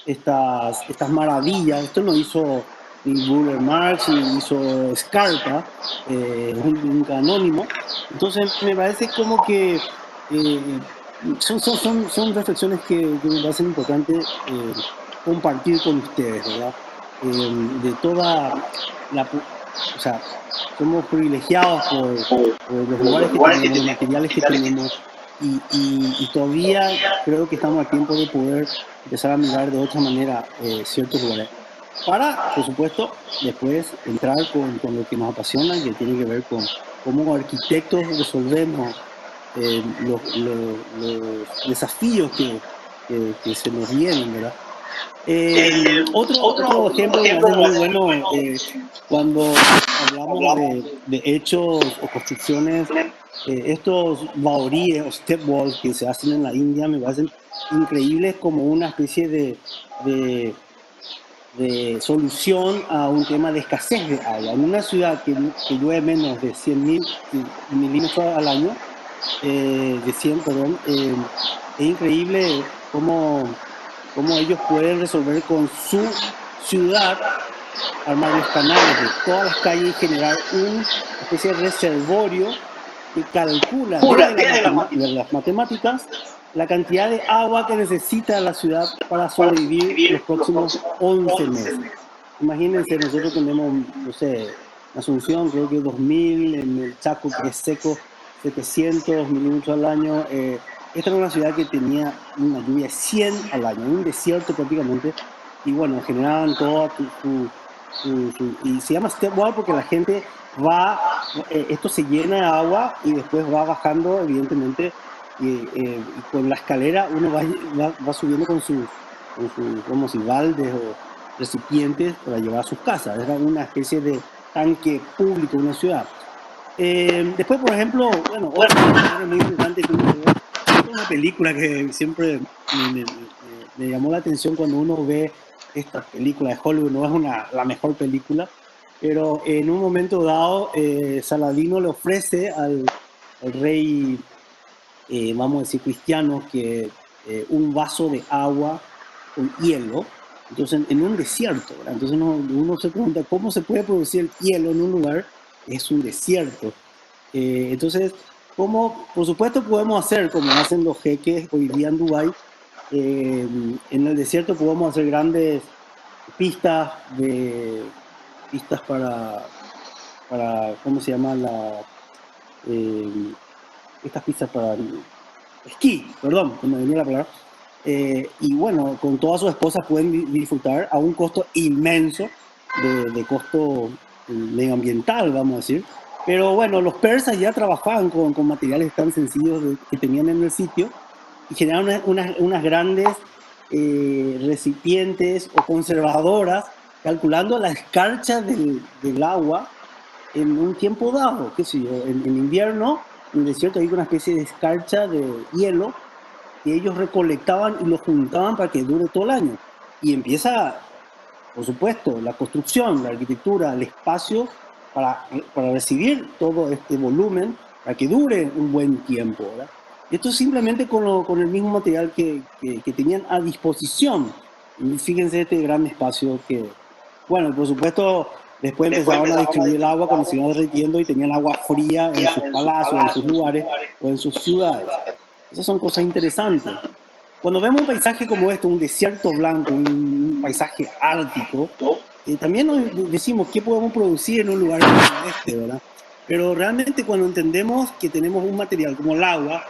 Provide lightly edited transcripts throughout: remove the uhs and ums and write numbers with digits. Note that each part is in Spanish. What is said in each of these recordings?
estas maravillas. Esto no hizo ni Burger Marx, ni hizo Scarpa, un anónimo. Entonces me parece como que son reflexiones que me parecen importantes compartir con ustedes, ¿verdad? De toda la... O sea, somos privilegiados por los lugares que tenemos, los materiales que tenemos, y todavía creo que estamos a tiempo de poder empezar a mirar de otra manera ciertos lugares. Para, por supuesto, después entrar con lo que nos apasiona, que tiene que ver con cómo arquitectos resolvemos los desafíos que se nos vienen, ¿verdad? Otro ejemplo que me parece muy bueno, cuando hablamos de hechos o construcciones, estos baoríes o step walls que se hacen en la India me parecen increíbles como una especie de solución a un tema de escasez de agua. En una ciudad que llueve menos de 100.000 milímetros al año, de 100, perdón, es increíble cómo ellos pueden resolver con su ciudad, armar los canales de todas las calles y generar una especie de reservorio que calcula desde las matemáticas la cantidad de agua que necesita la ciudad para sobrevivir los próximos 11 meses. Imagínense, nosotros tenemos, no sé, en Asunción creo que 2.000, en el Chaco, que es seco, 700 milímetros al año. Esta era una ciudad que tenía una lluvia 100 al año, un desierto prácticamente, y bueno, generaban toda y se llama step well porque la gente va, esto se llena de agua y después va bajando, evidentemente, y con la escalera uno va subiendo con sus como si baldes o recipientes para llevar a sus casas. Era una especie de tanque público en una ciudad. Después, por ejemplo, bueno, otra cuestión muy importante que uno ve, es una película que siempre me llamó la atención cuando uno ve estas películas de Hollywood. No es la mejor película, pero en un momento dado, Saladino le ofrece al rey, vamos a decir, cristiano, que un vaso de agua con hielo, entonces en un desierto, ¿verdad? Entonces uno se pregunta, ¿cómo se puede producir el hielo en un lugar que es un desierto? Entonces, ¿cómo? Por supuesto podemos hacer como hacen los jeques hoy día en Dubái. En el desierto podemos hacer grandes pistas pistas para ¿cómo se llama? Eh, estas pistas para esquí, perdón, que me venía la palabra. Y bueno, con todas sus esposas pueden disfrutar a un costo inmenso de costo medioambiental, vamos a decir. Pero bueno, los persas ya trabajaban con materiales tan sencillos que tenían en el sitio y generaron unas grandes recipientes o conservadoras, calculando la escarcha del agua en un tiempo dado, qué sé yo, en invierno, en el desierto hay una especie de escarcha de hielo que ellos recolectaban y lo juntaban para que dure todo el año. Y empieza, por supuesto, la construcción, la arquitectura, el espacio para recibir todo este volumen, para que dure un buen tiempo, ¿verdad? Esto es simplemente con el mismo material que tenían a disposición. Y fíjense este gran espacio bueno, por supuesto, después empezaron a distribuir el agua cuando se iba derritiendo y tenían agua fría en sus palacios, en sus lugares o en sus ciudades. Esas son cosas interesantes. Cuando vemos un paisaje como este, un desierto blanco, un paisaje ártico, también nos decimos qué podemos producir en un lugar como este, ¿verdad? Pero realmente cuando entendemos que tenemos un material como el agua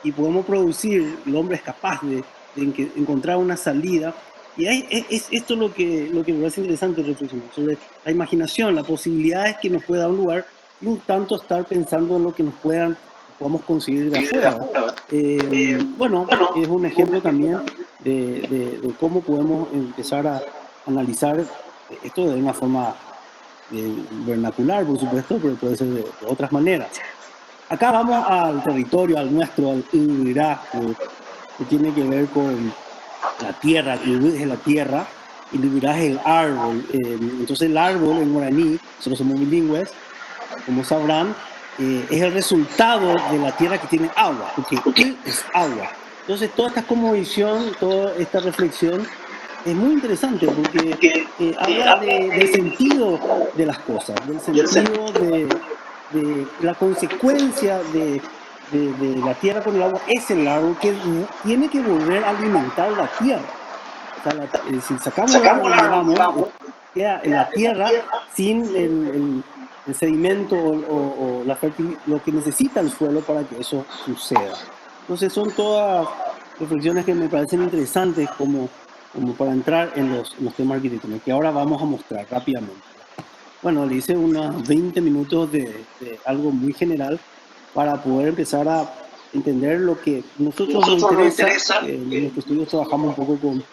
y podemos producir, el hombre es capaz de encontrar una salida. Y es esto lo que me parece interesante reflexionar sobre la imaginación, las posibilidades que nos puede dar un lugar y un tanto estar pensando en lo que podamos conseguir de afuera. Bueno, es un ejemplo también de cómo podemos empezar a analizar esto de una forma vernacular, por supuesto, pero puede ser de otras maneras. Acá vamos al territorio, al nuestro, al Irirá, que tiene que ver con la tierra, que es la tierra, y el Irirá es el árbol. Entonces el árbol en guaraní, nosotros somos bilingües, como sabrán, es el resultado de la tierra que tiene agua, porque I es agua. Entonces toda esta cosmovisión, toda esta reflexión es muy interesante porque habla del sentido de las cosas, del sentido de la consecuencia de la tierra con el agua es el árbol que tiene que volver a alimentar la tierra. O sea, si sacamos el árbol, digamos, queda en la tierra sin el sedimento o lo que necesita el suelo para que eso suceda. Entonces son todas reflexiones que me parecen interesantes como para entrar en los temas arquitectónicos, que ahora vamos a mostrar rápidamente. Bueno, le hice unos 20 minutos de algo muy general para poder empezar a entender lo que nosotros nos interesa. En nuestros estudios trabajamos un poco con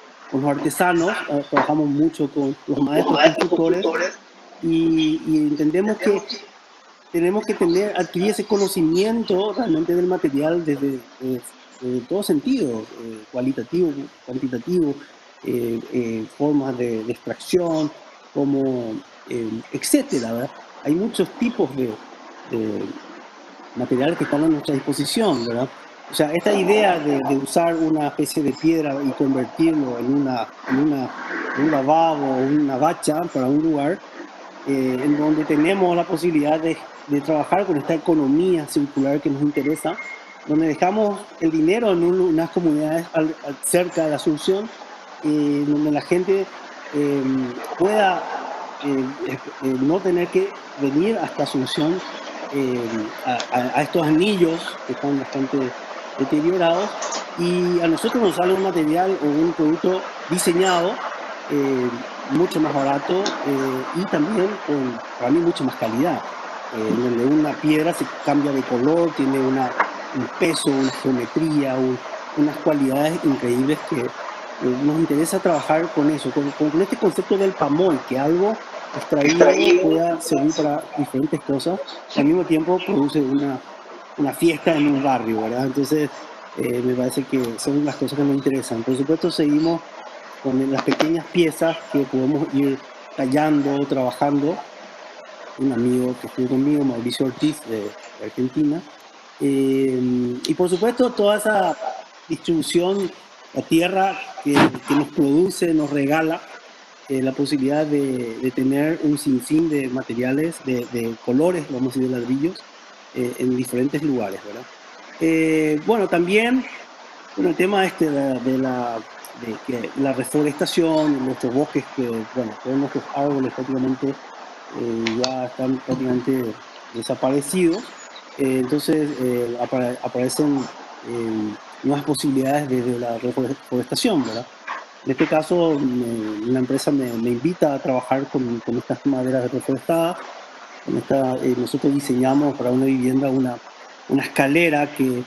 los artesanos, trabajamos mucho con los maestros constructores y entendemos que tenemos que adquirir ese conocimiento realmente del material desde todo sentido, cualitativo, cuantitativo, formas de extracción, como, etcétera, ¿verdad? Hay muchos tipos de materiales que están a nuestra disposición, ¿verdad? O sea, esta idea de usar una especie de piedra y convertirlo en un lavabo o una bacha para un lugar, en donde tenemos la posibilidad de trabajar con esta economía circular que nos interesa, donde dejamos el dinero en unas comunidades cerca de la Asunción, donde la gente pueda no tener que venir hasta Asunción, a estos anillos que están bastante deteriorados, y a nosotros nos sale un material o un producto diseñado eh, mucho más barato, y también con, para mí, mucha más calidad, donde una piedra se cambia de color, tiene un peso, una geometría, unas cualidades increíbles que nos interesa trabajar con eso, con este concepto del pamoy, que algo extraído pueda servir para diferentes cosas y al mismo tiempo produce una fiesta en un barrio, ¿verdad? Entonces, me parece que son las cosas que nos interesan. Por supuesto, seguimos con las pequeñas piezas que podemos ir tallando, trabajando. Un amigo que estuvo conmigo, Mauricio Ortiz, de Argentina. Y por supuesto, toda esa distribución, la tierra que nos produce, nos regala la posibilidad de tener un sinfín de materiales, de colores, vamos a decir, de ladrillos, en diferentes lugares, ¿verdad? Bueno, también bueno, el tema este de que la reforestación, nuestros bosques, que, bueno, todos nuestros árboles prácticamente ya están prácticamente desaparecidos, entonces aparecen nuevas posibilidades de la reforestación, ¿verdad? En este caso, una empresa me invita a trabajar con estas maderas reforestadas. Nosotros diseñamos para una vivienda una escalera que,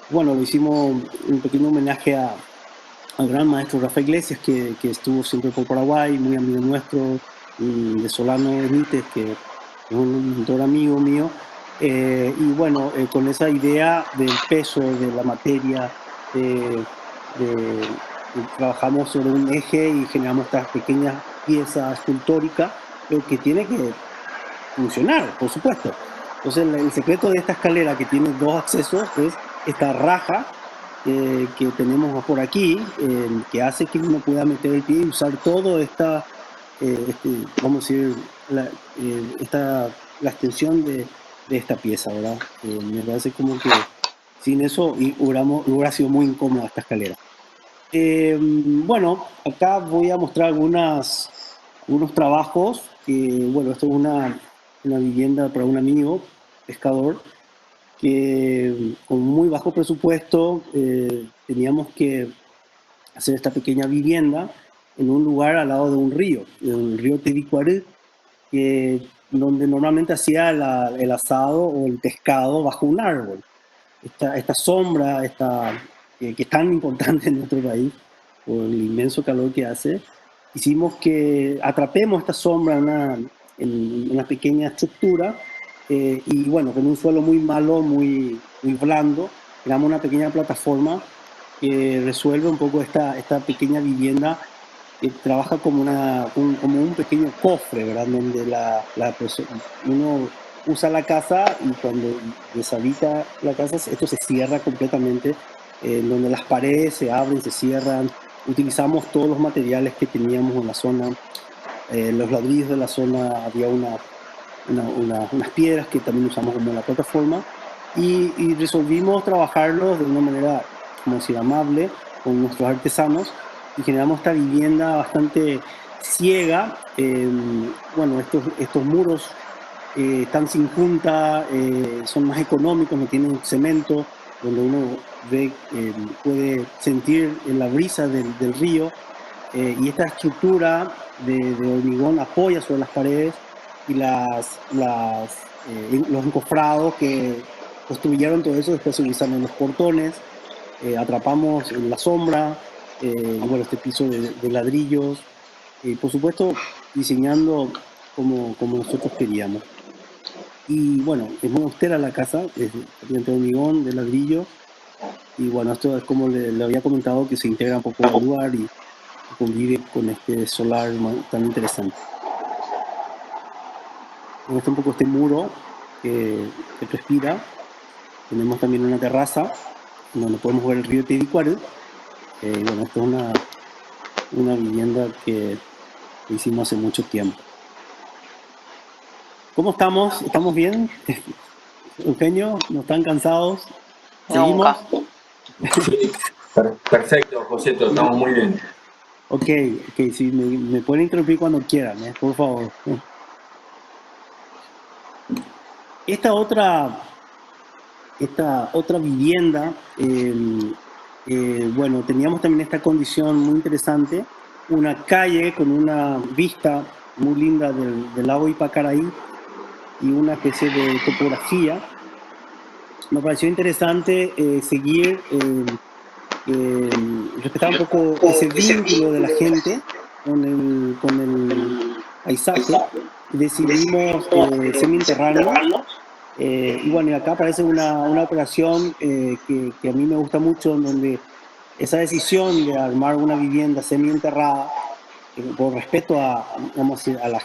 bueno, lo hicimos un pequeño homenaje al gran maestro Rafael Iglesias, que estuvo siempre por Paraguay, muy amigo nuestro, y de Solano Benítez, que es un pintor amigo mío. Y bueno, con esa idea del peso de la materia, de, trabajamos sobre un eje y generamos estas pequeñas piezas escultóricas, pero que tiene que funcionar, por supuesto. Entonces, el secreto de esta escalera, que tiene dos accesos, es esta raja que tenemos por aquí, que hace que uno pueda meter el pie y usar todo vamos a decir, la extensión de esta pieza, ¿verdad? Me parece como que sin eso hubiera sido muy incómoda esta escalera. Bueno, acá voy a mostrar algunos trabajos que, bueno, esto es una vivienda para un amigo pescador que con muy bajo presupuesto teníamos que hacer esta pequeña vivienda en un lugar al lado de un río Tedicuarú, donde normalmente hacía el asado o el pescado bajo un árbol. Esta sombra, que es tan importante en nuestro país, por el inmenso calor que hace, hicimos que atrapemos esta sombra en una pequeña estructura, y bueno, con un suelo muy malo, muy blando, creamos una pequeña plataforma que resuelve un poco esta pequeña vivienda que trabaja como, como un pequeño cofre, ¿verdad? Donde uno usa la casa y cuando deshabita la casa, esto se cierra completamente, donde las paredes se abren, se cierran, utilizamos todos los materiales que teníamos en la zona, los ladrillos de la zona, había unas piedras que también usamos como la plataforma, y resolvimos trabajarlos de una manera, como decir, amable con nuestros artesanos, y generamos esta vivienda bastante ciega. Bueno, estos muros están sin junta, son más económicos, no tienen cemento, donde uno ve, puede sentir la brisa del río, y esta estructura de hormigón apoya sobre las paredes, y los encofrados que construyeron todo eso después se usan en los portones. Atrapamos en la sombra, y bueno, este piso de ladrillos, y por supuesto diseñando como nosotros queríamos. Y bueno, es muy austera la casa, es de hormigón, de ladrillo, y bueno, esto es como le había comentado, que se integra un poco al lugar y convive con este solar tan interesante. Me gusta un poco este muro que respira. Tenemos también una terraza donde podemos ver el río Tedicuaro. Bueno, esto es una vivienda que hicimos hace mucho tiempo. ¿Cómo estamos? ¿Estamos bien? Eugenio, ¿no están cansados? Nunca. ¿Seguimos? Sí, perfecto, Joseto, estamos muy bien. Ok, sí, me pueden interrumpir cuando quieran, por favor. Esta otra vivienda, bueno, teníamos también esta condición muy interesante, una calle con una vista muy linda del lago Ipacaraí y una especie de topografía. Me pareció interesante seguir, respetar un poco ese vínculo de la gente con el paisaje. Decidimos semienterrarnos. Y bueno, y acá aparece una operación que a mí me gusta mucho, en donde esa decisión de armar una vivienda semienterrada, por respeto vamos a decir, a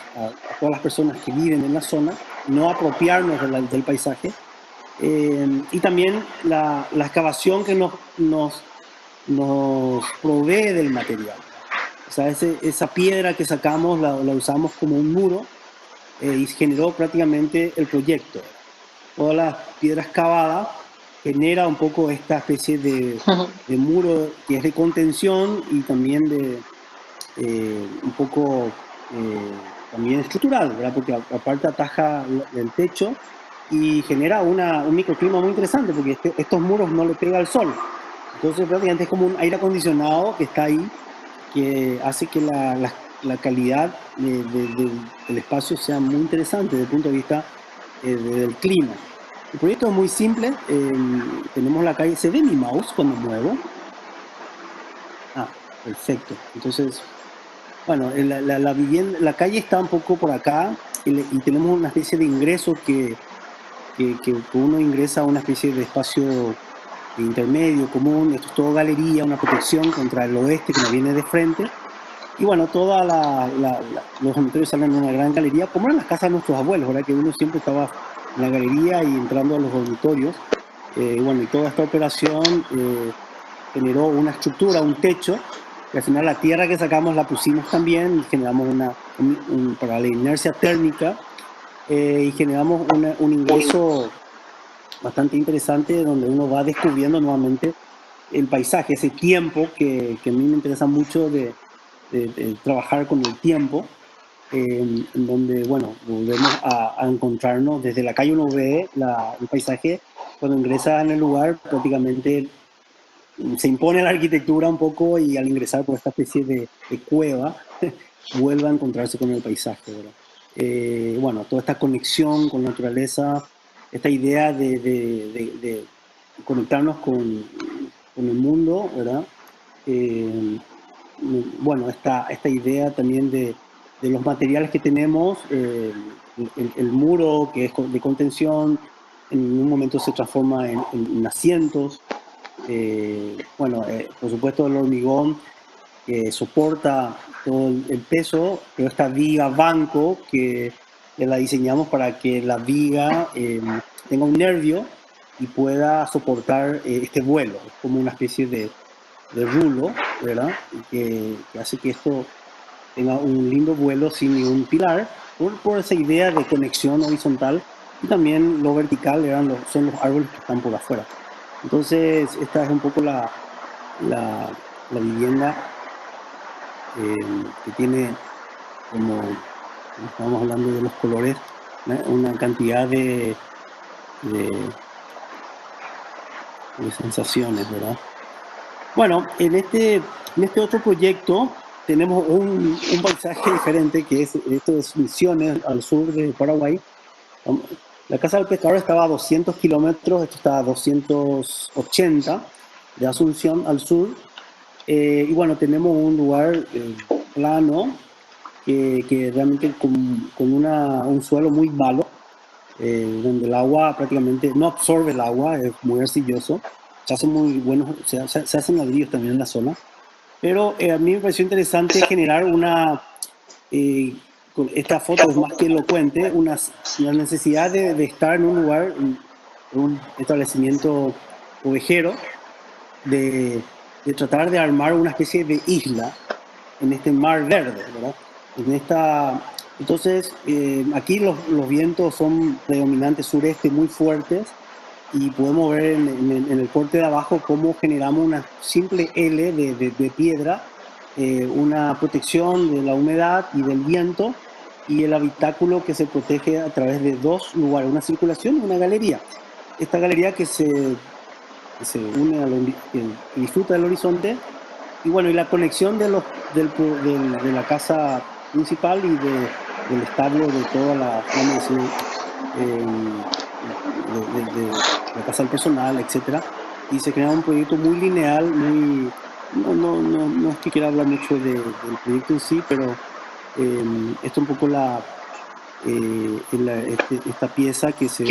todas las personas que viven en la zona, no apropiarnos del paisaje, y también la excavación que nos provee del material. O sea, esa piedra que sacamos la usamos como un muro, y generó prácticamente el proyecto. Todas las piedras cavadas genera un poco esta especie de muro que es de contención y también un poco también estructural, ¿verdad? Porque aparte ataja el techo y genera un microclima muy interesante, porque estos muros no le pega el sol. Entonces prácticamente es como un aire acondicionado que está ahí, que hace que la calidad del espacio sea muy interesante desde el punto de vista del clima. El proyecto es muy simple. Tenemos la calle. ¿Se ve mi mouse cuando muevo? Ah, perfecto. Entonces, bueno, la calle está un poco por acá, y tenemos una especie de ingreso que uno ingresa a una especie de espacio intermedio, común. Esto es todo galería, una protección contra el oeste que nos viene de frente. Y bueno, los dormitorios salen en una gran galería, como eran las casas de nuestros abuelos, ¿verdad? Que uno siempre estaba en la galería y entrando a los dormitorios. Bueno, y toda esta operación generó una estructura, un techo, y al final la tierra que sacamos la pusimos también, y generamos para la inercia térmica, y generamos un ingreso bastante interesante, donde uno va descubriendo nuevamente el paisaje, ese tiempo que a mí me interesa mucho de trabajar con el tiempo, en donde, bueno, volvemos a encontrarnos. Desde la calle uno ve el paisaje. Cuando ingresa en el lugar, prácticamente se impone la arquitectura un poco, y al ingresar por esta especie de cueva, vuelve a encontrarse con el paisaje, ¿verdad? Bueno, toda esta conexión con la naturaleza, esta idea de conectarnos con el mundo, ¿verdad? Eh, bueno, esta idea también de los materiales que tenemos, el muro que es de contención, en un momento se transforma en asientos. Bueno, por supuesto el hormigón que soporta todo el peso, pero esta viga banco que la diseñamos para que la viga tenga un nervio y pueda soportar este vuelo. Es como una especie rulo, ¿verdad? Y que hace que esto tenga un lindo vuelo sin ningún pilar, por esa idea de conexión horizontal, y también lo vertical son los árboles que están por afuera. Entonces, esta es un poco la vivienda que tiene, como estábamos hablando de los colores, una cantidad de sensaciones, ¿verdad? Bueno, en este otro proyecto tenemos un paisaje diferente, que esto es Misiones, al sur de Paraguay. La Casa del Pescador estaba a 200 kilómetros, esto está a 280 de Asunción al sur. Y bueno, tenemos un lugar plano que realmente con un suelo muy malo, donde el agua prácticamente no absorbe el agua, es muy arcilloso. Se hacen muy buenos, se hacen ladrillos también en la zona. Pero a mí me pareció interesante generar con esta foto es más que elocuente, la necesidad de estar en un lugar, en un establecimiento ovejero, de tratar de armar una especie de isla en este mar verde, ¿verdad? Entonces, aquí los vientos son predominantes sureste muy fuertes, y podemos ver en el corte de abajo cómo generamos una simple L de piedra, una protección de la humedad y del viento, y el habitáculo que se protege a través de dos lugares, una circulación y una galería. Esta galería que se une que disfruta del horizonte, y bueno, y la conexión de la casa principal y del establo de toda vamos a decir, de la casa del personal, etcétera. Y se crea un proyecto muy lineal, no es que quiera hablar mucho del proyecto en sí, pero esto un poco esta pieza que se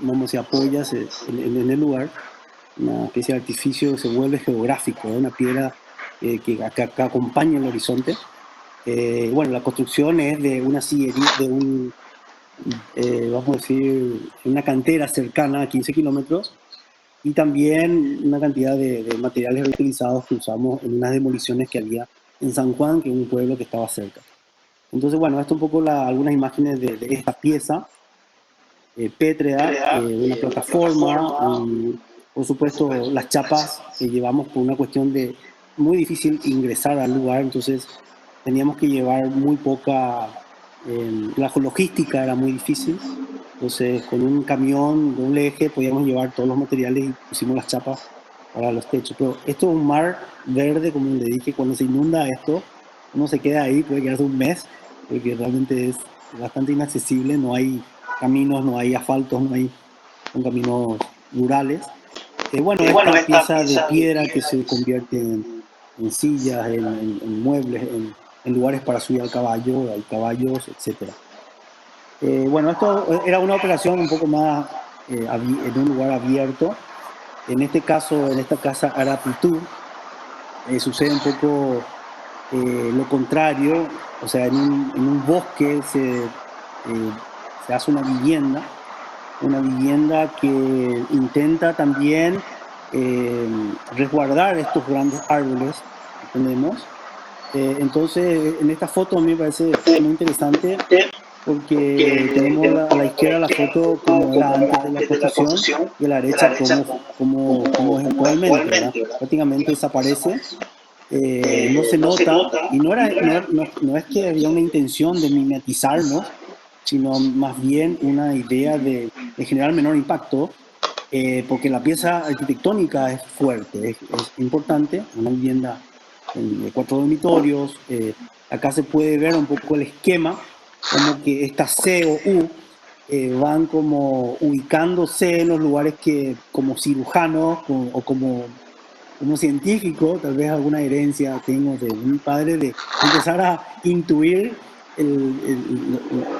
vamos, se apoya en el lugar, una especie de artificio que se vuelve geográfico, una piedra que acompaña el horizonte. Bueno, la construcción es de una sillería, vamos a decir, una cantera cercana a 15 kilómetros, y también una cantidad de materiales reutilizados que usamos en unas demoliciones que había en San Juan, que es un pueblo que estaba cerca. Entonces, bueno, esto un poco algunas imágenes de esta pieza pétrea, una plataforma, y por supuesto las chapas que llevamos por una cuestión de muy difícil ingresar al lugar, entonces teníamos que llevar muy poca, la logística era muy difícil, entonces con un camión doble eje podíamos llevar todos los materiales y pusimos las chapas para los techos. Pero esto es un mar verde, como le dije, cuando se inunda esto, uno se queda ahí, puede quedarse un mes, porque realmente es bastante inaccesible, no hay caminos, no hay asfaltos, son caminos rurales. Bueno, esta pieza de piedra que se convierte en sillas, en muebles, en lugares para subir al caballo, hay caballos, etc. Bueno, esto era una operación un poco más en un lugar abierto. En este caso, en esta casa Arapitú, sucede un poco lo contrario, o sea, en un bosque se hace una vivienda que intenta también resguardar estos grandes árboles que tenemos. Entonces, en esta foto a mí me parece muy interesante, porque tenemos a la izquierda la foto como era antes de la construcción, y a la derecha como es actualmente, ¿verdad? Prácticamente desaparece, no se nota, y no es que había una intención de mimetizarnos, sino más bien una idea de generar menor impacto, porque la pieza arquitectónica es fuerte, es importante, una vivienda de 4 dormitorios. Acá se puede ver un poco el esquema, como que estas C o U van como ubicándose en los lugares que como cirujano o como científico, tal vez alguna herencia tengo de mi padre, de empezar a intuir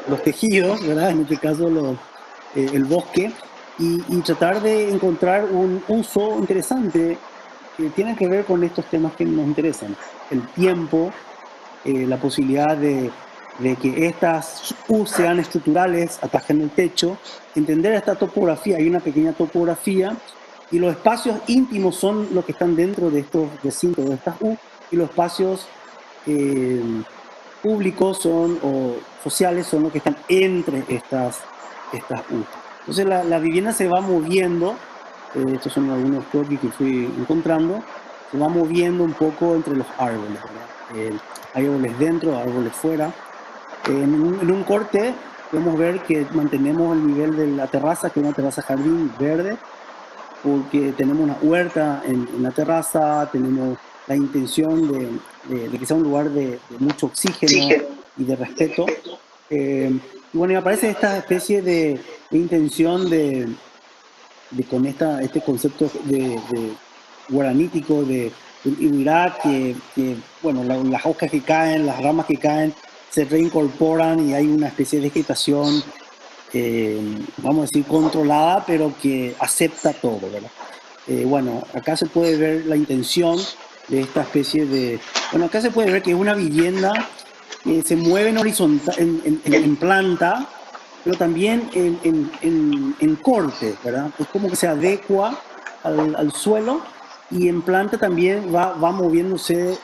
los tejidos, ¿verdad? En este caso el bosque, y tratar de encontrar un uso interesante que tiene que ver con estos temas que nos interesan. El tiempo, la posibilidad de que estas U sean estructurales, atajen el techo, entender esta topografía, hay una pequeña topografía, Y los espacios íntimos son los que están dentro de estos recintos, de estas U, y los espacios públicos o sociales son los que están entre estas U. Entonces la vivienda se va moviendo, estos son algunos croquis que fui encontrando, se va moviendo un poco entre los árboles, ¿verdad? Hay árboles dentro, árboles fuera. En un corte podemos ver que mantenemos el nivel de la terraza, que es una terraza jardín verde, porque tenemos una huerta en la terraza, tenemos la intención de que sea un lugar de mucho oxígeno y de respeto. Y bueno, me parece esta especie de intención con este concepto de guaranítico, de Irak, que bueno, las hojas que caen, las ramas que caen, se reincorporan y hay una especie de vegetación, vamos a decir, controlada, pero que acepta todo, ¿verdad? Bueno, acá se puede ver la intención de esta especie de... Bueno, acá se puede ver que es una vivienda que se mueve en horizontal, en planta, pero también en corte, ¿verdad? Es como que se adecua al suelo y en planta también va moviéndose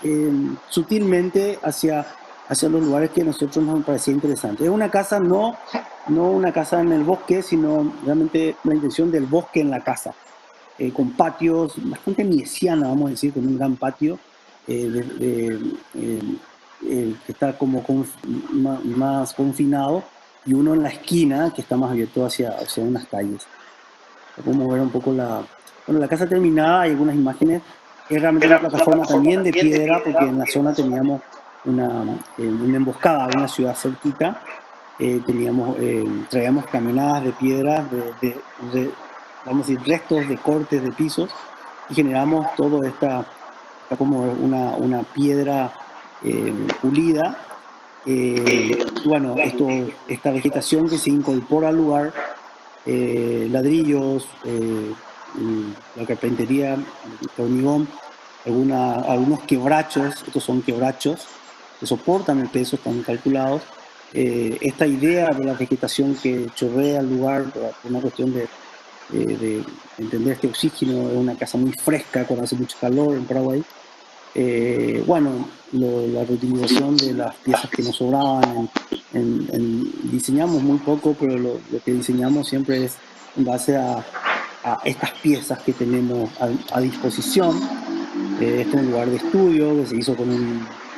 sutilmente hacia los lugares que a nosotros nos parecía interesante. Es una casa, no una casa en el bosque, sino realmente la intención del bosque en la casa. Con patios, bastante miesiana, vamos a decir, con un gran patio que está como más confinado, y uno en la esquina que está más abierto hacia unas calles. Podemos ver un poco la casa terminada, hay algunas imágenes. Es realmente una plataforma también de piedra, porque en la zona teníamos una emboscada, una ciudad cerquita. Traíamos caminadas de piedras, vamos a decir, restos de cortes de pisos, y generamos todo está como una piedra pulida. Bueno, esta vegetación que se incorpora al lugar, ladrillos, la carpintería, el hormigón, algunos quebrachos, estos son quebrachos que soportan el peso, están calculados. Esta idea de la vegetación que chorrea el lugar por una cuestión de entender este oxígeno, es una casa muy fresca cuando hace mucho calor en Paraguay. Bueno, la reutilización de las piezas que nos sobraban, diseñamos muy poco, pero lo que diseñamos siempre es en base a estas piezas que tenemos a disposición. Este es un lugar de estudio que se hizo con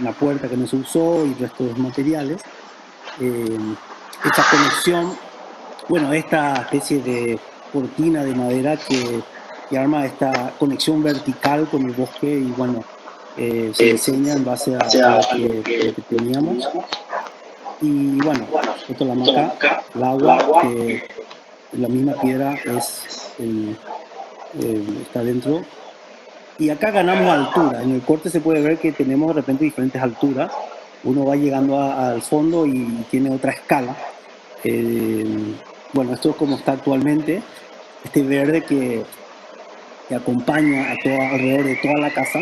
una puerta que no se usó y restos de materiales. Esta conexión, bueno, esta especie de cortina de madera que arma esta conexión vertical con el bosque, y bueno, se diseña en base a lo que teníamos. Y bueno, esto la hamaca, el agua, que la misma piedra está dentro. Y acá ganamos altura. En el corte se puede ver que tenemos de repente diferentes alturas. Uno va llegando al fondo y tiene otra escala. Bueno, esto es como está actualmente. Este verde que acompaña alrededor de toda la casa.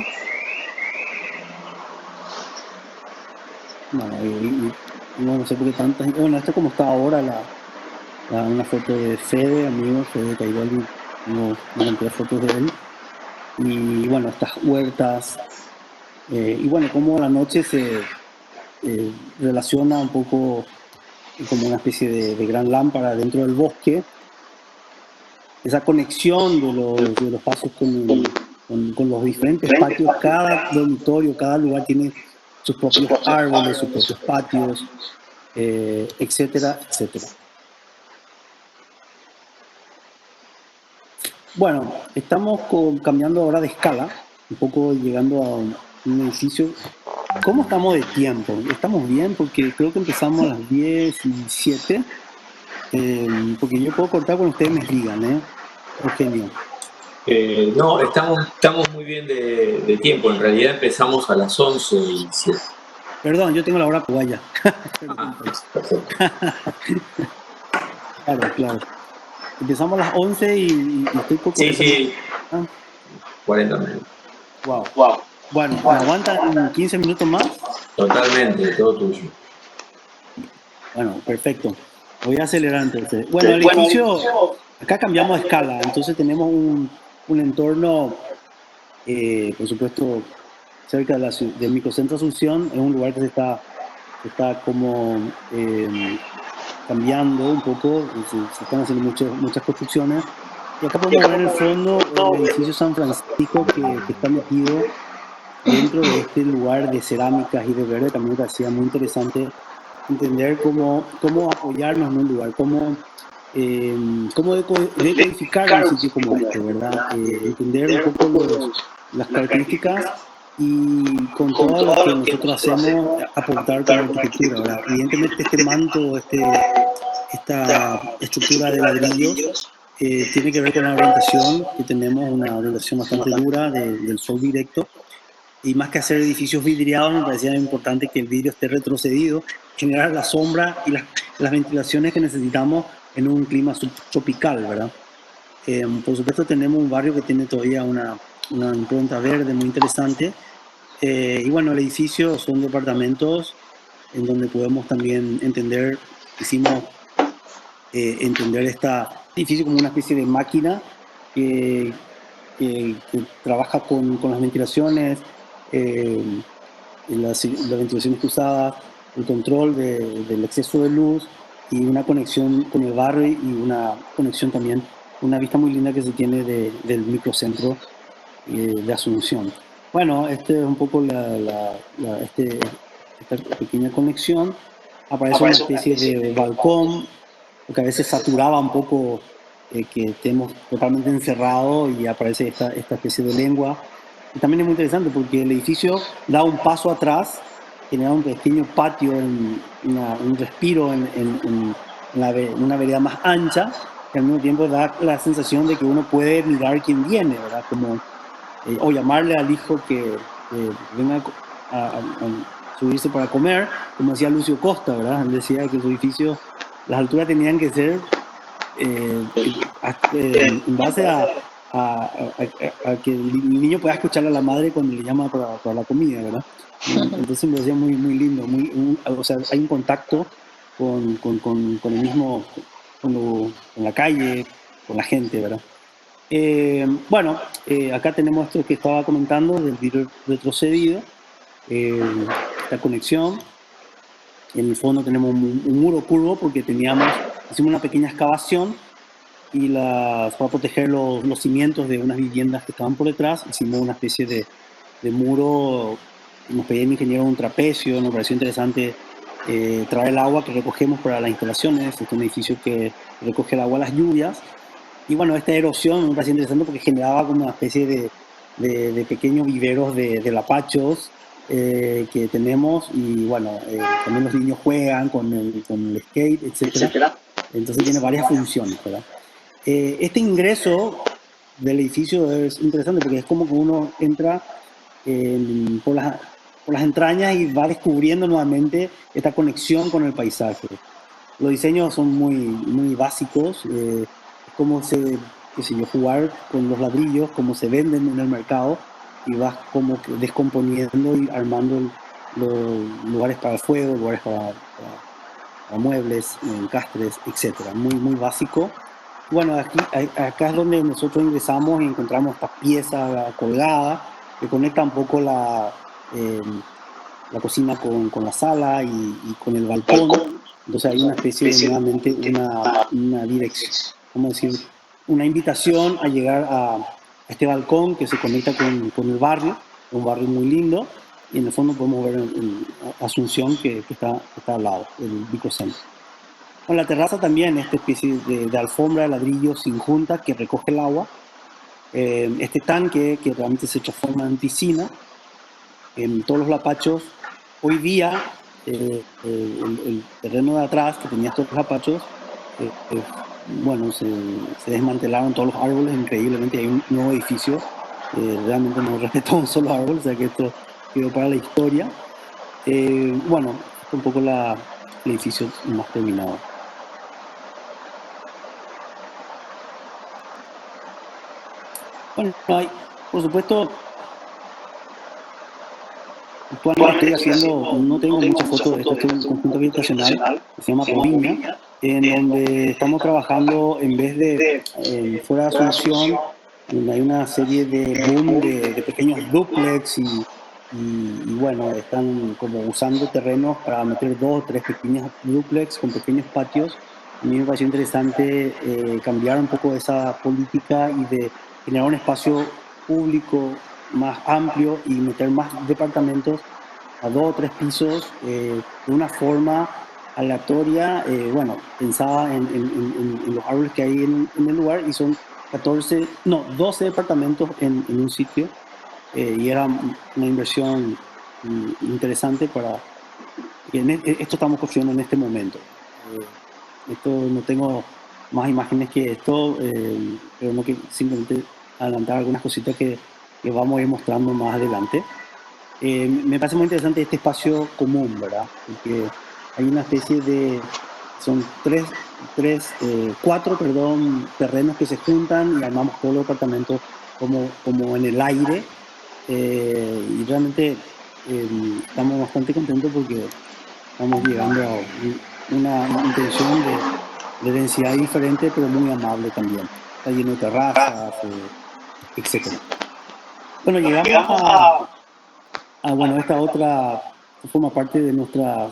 Bueno, no sé por qué tantas. Bueno, esto es como está ahora, una foto de Fede, amigo, Fede Cairoli, no encontré fotos de él. Y bueno, estas huertas. Y bueno, como la noche se relaciona un poco como una especie de gran lámpara dentro del bosque. Esa conexión de los pasos con los diferentes patios. Cada dormitorio, cada lugar tiene sus propios árboles, sus propios patios, etcétera, etcétera. Bueno, estamos cambiando ahora de escala, un poco llegando a un edificio. ¿Cómo estamos de tiempo? ¿Estamos bien? Porque creo que empezamos a las 10:07. Porque yo puedo cortar cuando ustedes me digan, ¿eh? Eugenio. No, estamos muy bien de tiempo. En realidad empezamos a las 11:07. Perdón, yo tengo la hora paraguaya. Perfecto. Claro. Empezamos a las 11 y estoy por 40 Sí. ¿Ah? 40 minutos. Wow. Bueno, ¿me aguantan 15 minutos más? Totalmente, todo tuyo. Bueno, perfecto. Voy a acelerar entonces. Bueno, el edificio, acá cambiamos de escala, entonces tenemos un entorno, por supuesto, cerca del microcentro Asunción. Es un lugar que se está como cambiando un poco, se están haciendo muchas construcciones. Y acá podemos ver en el fondo el edificio San Francisco que está metido dentro de este lugar de cerámicas y de verde. También me parecía muy interesante entender cómo apoyarnos en un lugar, eh, cómo decodificar un sitio como este, ¿verdad? Entender un poco las características y con todo lo que nosotros hacemos aportar como arquitectura, ¿verdad? Evidentemente este manto, esta estructura de ladrillos tiene que ver con la orientación que tenemos, una orientación bastante dura del sol directo, y más que hacer edificios vidriados, me parecía importante que el vidrio esté retrocedido, generar la sombra y las ventilaciones que necesitamos en un clima subtropical, ¿verdad? Por supuesto tenemos un barrio que tiene todavía una impronta verde muy interesante, y bueno, el edificio son departamentos en donde podemos también hicimos entender este edificio como una especie de máquina que, que trabaja con las ventilaciones, eh, las ventilaciones cruzadas, el control del exceso de luz y una conexión con el barrio y una conexión también, una vista muy linda que se tiene del microcentro de Asunción. Bueno, este es un poco esta pequeña conexión. Aparece una especie de balcón, porque a veces saturaba un poco que estemos totalmente encerrados, y aparece esta especie de lengua. Y también es muy interesante porque el edificio da un paso atrás, genera un pequeño patio, un respiro en una vereda más ancha, que al mismo tiempo da la sensación de que uno puede mirar quién viene, ¿verdad? O llamarle al hijo que venga a subirse para comer, como decía Lucio Costa, ¿verdad? Él decía que su edificio, las alturas tenían que ser en base a que el niño pueda escuchar a la madre cuando le llama para la comida, ¿verdad? Entonces me parecía muy lindo, o sea, hay un contacto con el mismo, con la calle, con la gente, ¿verdad? Bueno, acá tenemos esto que estaba comentando del vidrio retrocedido, esta conexión. En el fondo tenemos un muro curvo porque hicimos una pequeña excavación para proteger los cimientos de unas viviendas que estaban por detrás. Hicimos una especie de muro, nos pedía el ingeniero un trapecio, nos pareció interesante traer el agua que recogemos para las instalaciones. Este es un edificio que recoge el agua a las lluvias. Y bueno, esta erosión me parecía interesante porque generaba como una especie de pequeños viveros de lapachos que tenemos. Y bueno, también los niños juegan con el skate, etcétera. Entonces tiene varias funciones, ¿verdad? Este ingreso del edificio es interesante porque es como que uno entra por las entrañas y va descubriendo nuevamente esta conexión con el paisaje. Los diseños son muy básicos, es como qué sé yo, jugar con los ladrillos, como se venden en el mercado, y vas como que descomponiendo y armando los lugares para el fuego, lugares para muebles, encastres, etc. Muy básico. Bueno, acá es donde nosotros ingresamos y encontramos esta pieza colgada que conecta un poco la cocina con la sala y con el balcón. Entonces hay una especie de nuevamente una dirección, ¿cómo decir? Una invitación a llegar a este balcón que se conecta con el barrio, un barrio muy lindo, y en el fondo podemos ver en Asunción que está al lado, el microcentro. Con la terraza también, esta especie de alfombra de ladrillo sin junta que recoge el agua. Este tanque que realmente se transforma en piscina. En todos los lapachos, hoy día, el terreno de atrás que tenía estos lapachos, bueno, se desmantelaron todos los árboles increíblemente. Hay un nuevo edificio, realmente no respetó un solo árbol, o sea que esto quedó para la historia. Bueno, es un poco el edificio más terminado. Bueno, por supuesto, actualmente estoy haciendo, no tengo muchas fotos de esto, es un conjunto habitacional que se llama Proviña, en donde estamos trabajando, en vez de fuera de Asunción, donde hay una serie de boom de pequeños dúplex y bueno, están como usando terrenos para meter 2 o 3 pequeños dúplex con pequeños patios. A mí me pareció interesante cambiar un poco esa política y de generar un espacio público más amplio y meter más departamentos a 2 o 3 pisos de una forma aleatoria, bueno, pensaba en los árboles que hay en el lugar y son 12 departamentos en un sitio y era una inversión interesante para... esto estamos construyendo en este momento. Esto no tengo más imágenes que esto, pero no que simplemente adelantar algunas cositas que vamos a ir mostrando más adelante. Me parece muy interesante este espacio común, ¿verdad? Porque hay una especie de, son cuatro, perdón, terrenos que se juntan y armamos todos los departamentos como en el aire. Y realmente estamos bastante contentos porque estamos llegando a una intención de densidad diferente, pero muy amable también. Está lleno de terrazas, etcétera. Bueno, llegamos bueno, esta otra forma parte de nuestro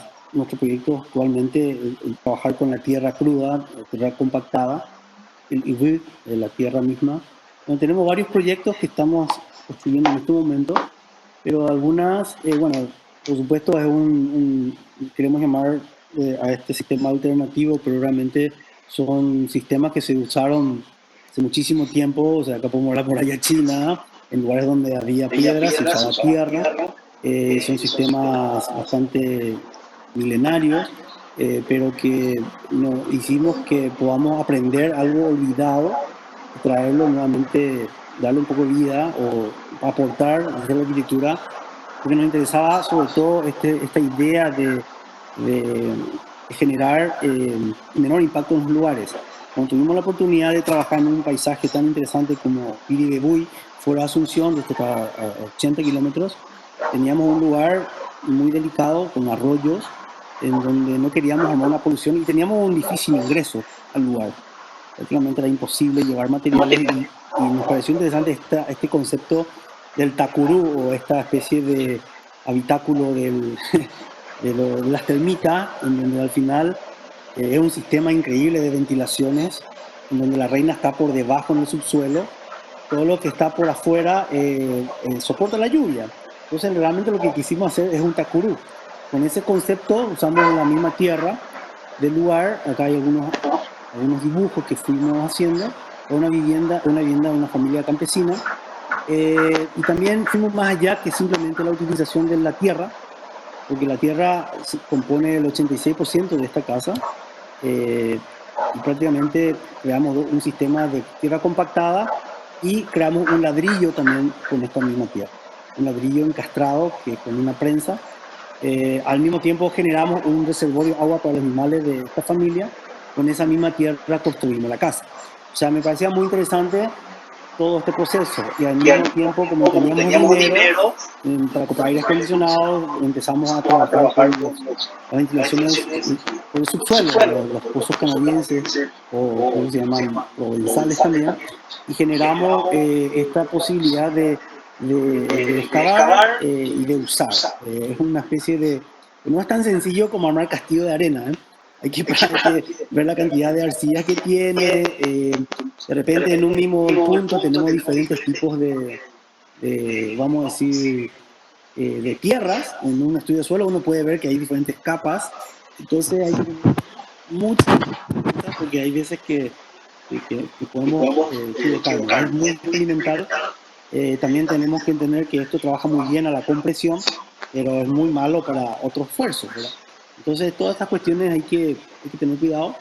proyecto actualmente, el trabajar con la tierra cruda, la tierra compactada, el híbrido de la tierra misma. Bueno, tenemos varios proyectos que estamos construyendo en este momento, pero algunas, bueno, por supuesto queremos llamar a este sistema alternativo, pero realmente son sistemas que se usaron hace muchísimo tiempo, o sea, acá podemos hablar por allá China, en lugares donde había piedras, se usaba tierra, son sistemas bastante milenarios, pero que no, hicimos que podamos aprender algo olvidado y traerlo nuevamente, darle un poco de vida o aportar desde la arquitectura, porque nos interesaba sobre todo esta idea de generar menor impacto en los lugares. Cuando tuvimos la oportunidad de trabajar en un paisaje tan interesante como Piribebuy, fuera de Asunción, desde a 80 kilómetros, teníamos un lugar muy delicado con arroyos en donde no queríamos armar una polución y teníamos un difícil ingreso al lugar. Prácticamente era imposible llevar materiales y nos pareció interesante este concepto del tacurú o esta especie de habitáculo de las termitas, en donde al final es un sistema increíble de ventilaciones, en donde la reina está por debajo en el subsuelo, todo lo que está por afuera soporta la lluvia. Entonces realmente lo que quisimos hacer es un tacurú. Con ese concepto usamos la misma tierra del lugar, acá hay algunos dibujos que fuimos haciendo, una vivienda de una familia campesina, y también fuimos más allá que simplemente la utilización de la tierra, porque la tierra compone el 86% de esta casa, y prácticamente creamos un sistema de tierra compactada y creamos un ladrillo también con esta misma tierra, un ladrillo encastrado que con una prensa. Al mismo tiempo generamos un reservorio de agua para los animales de esta familia, con esa misma tierra construimos la casa. O sea, me parecía muy interesante todo este proceso y al mismo tiempo, como teníamos dinero para comprar aires acondicionados, empezamos a trabajar con las ventilaciones por el subsuelo, los pozos canadienses o creo que se llaman provenzales también, y generamos esta posibilidad de excavar y de usar. Es una especie de... No es tan sencillo como armar castillo de arena, ¿eh? Hay que ver la cantidad de arcillas que tiene. De repente en un mismo punto tenemos diferentes tipos vamos a decir, de tierras. En un estudio de suelo uno puede ver que hay diferentes capas. Entonces hay que tener mucha cuenta porque hay veces que podemos equivocarnos. Es muy rudimental. También tenemos que entender que esto trabaja muy bien a la compresión, pero es muy malo para otros esfuerzos, ¿verdad? Entonces todas estas cuestiones hay que tener cuidado.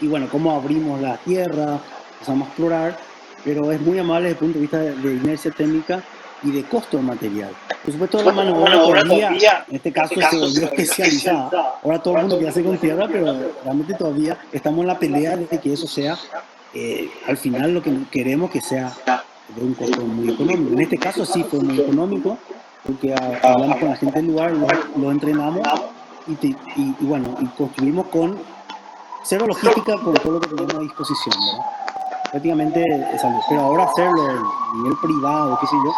Y bueno, cómo abrimos la tierra, empezamos a explorar, pero es muy amable desde el punto de vista de inercia térmica y de costo de material. Por supuesto, la mano de obra todavía, en este caso, se volvió especializada. Ahora todo el mundo quiere hacer con tierra, pero realmente todavía estamos en la pelea de que eso sea, al final, lo que queremos que sea de un costo muy económico. En este caso sí fue muy económico, porque hablamos con la gente del lugar, los entrenamos y bueno, y construimos con cero logística con todo lo que teníamos a disposición, ¿verdad? prácticamente salió. Pero ahora hacerlo en nivel privado, qué sé yo,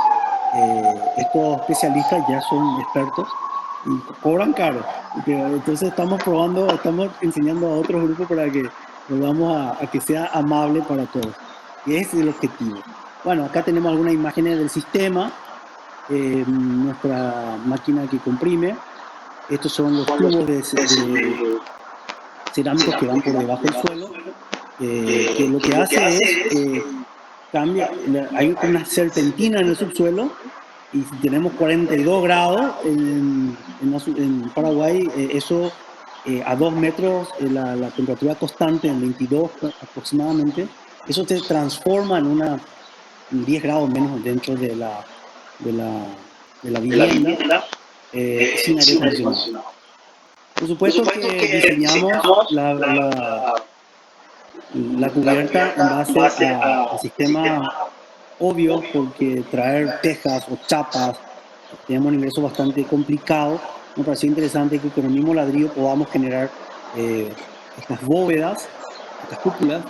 estos especialistas ya son expertos y cobran caro. Entonces estamos probando, estamos enseñando a otros grupos para que volvamos a que sea amable para todos. Y ese es el objetivo. Bueno, acá tenemos algunas imágenes del sistema, nuestra máquina que comprime. Estos son los tubos de cerámicos que van por debajo del suelo, que lo que hace es cambia, hay como una serpentina en el subsuelo, y si tenemos 42 grados en Paraguay, eso a 2 metros, la temperatura constante en 22 aproximadamente, eso se transforma en 10 grados menos dentro de la, de la vivienda, sin aire acondicionado. Por supuesto que diseñamos la cubierta en base a sistemas obvios, porque traer tejas o chapas tenemos un ingreso bastante complicado. Me pareció interesante que con el mismo ladrillo podamos generar estas bóvedas, estas cúpulas,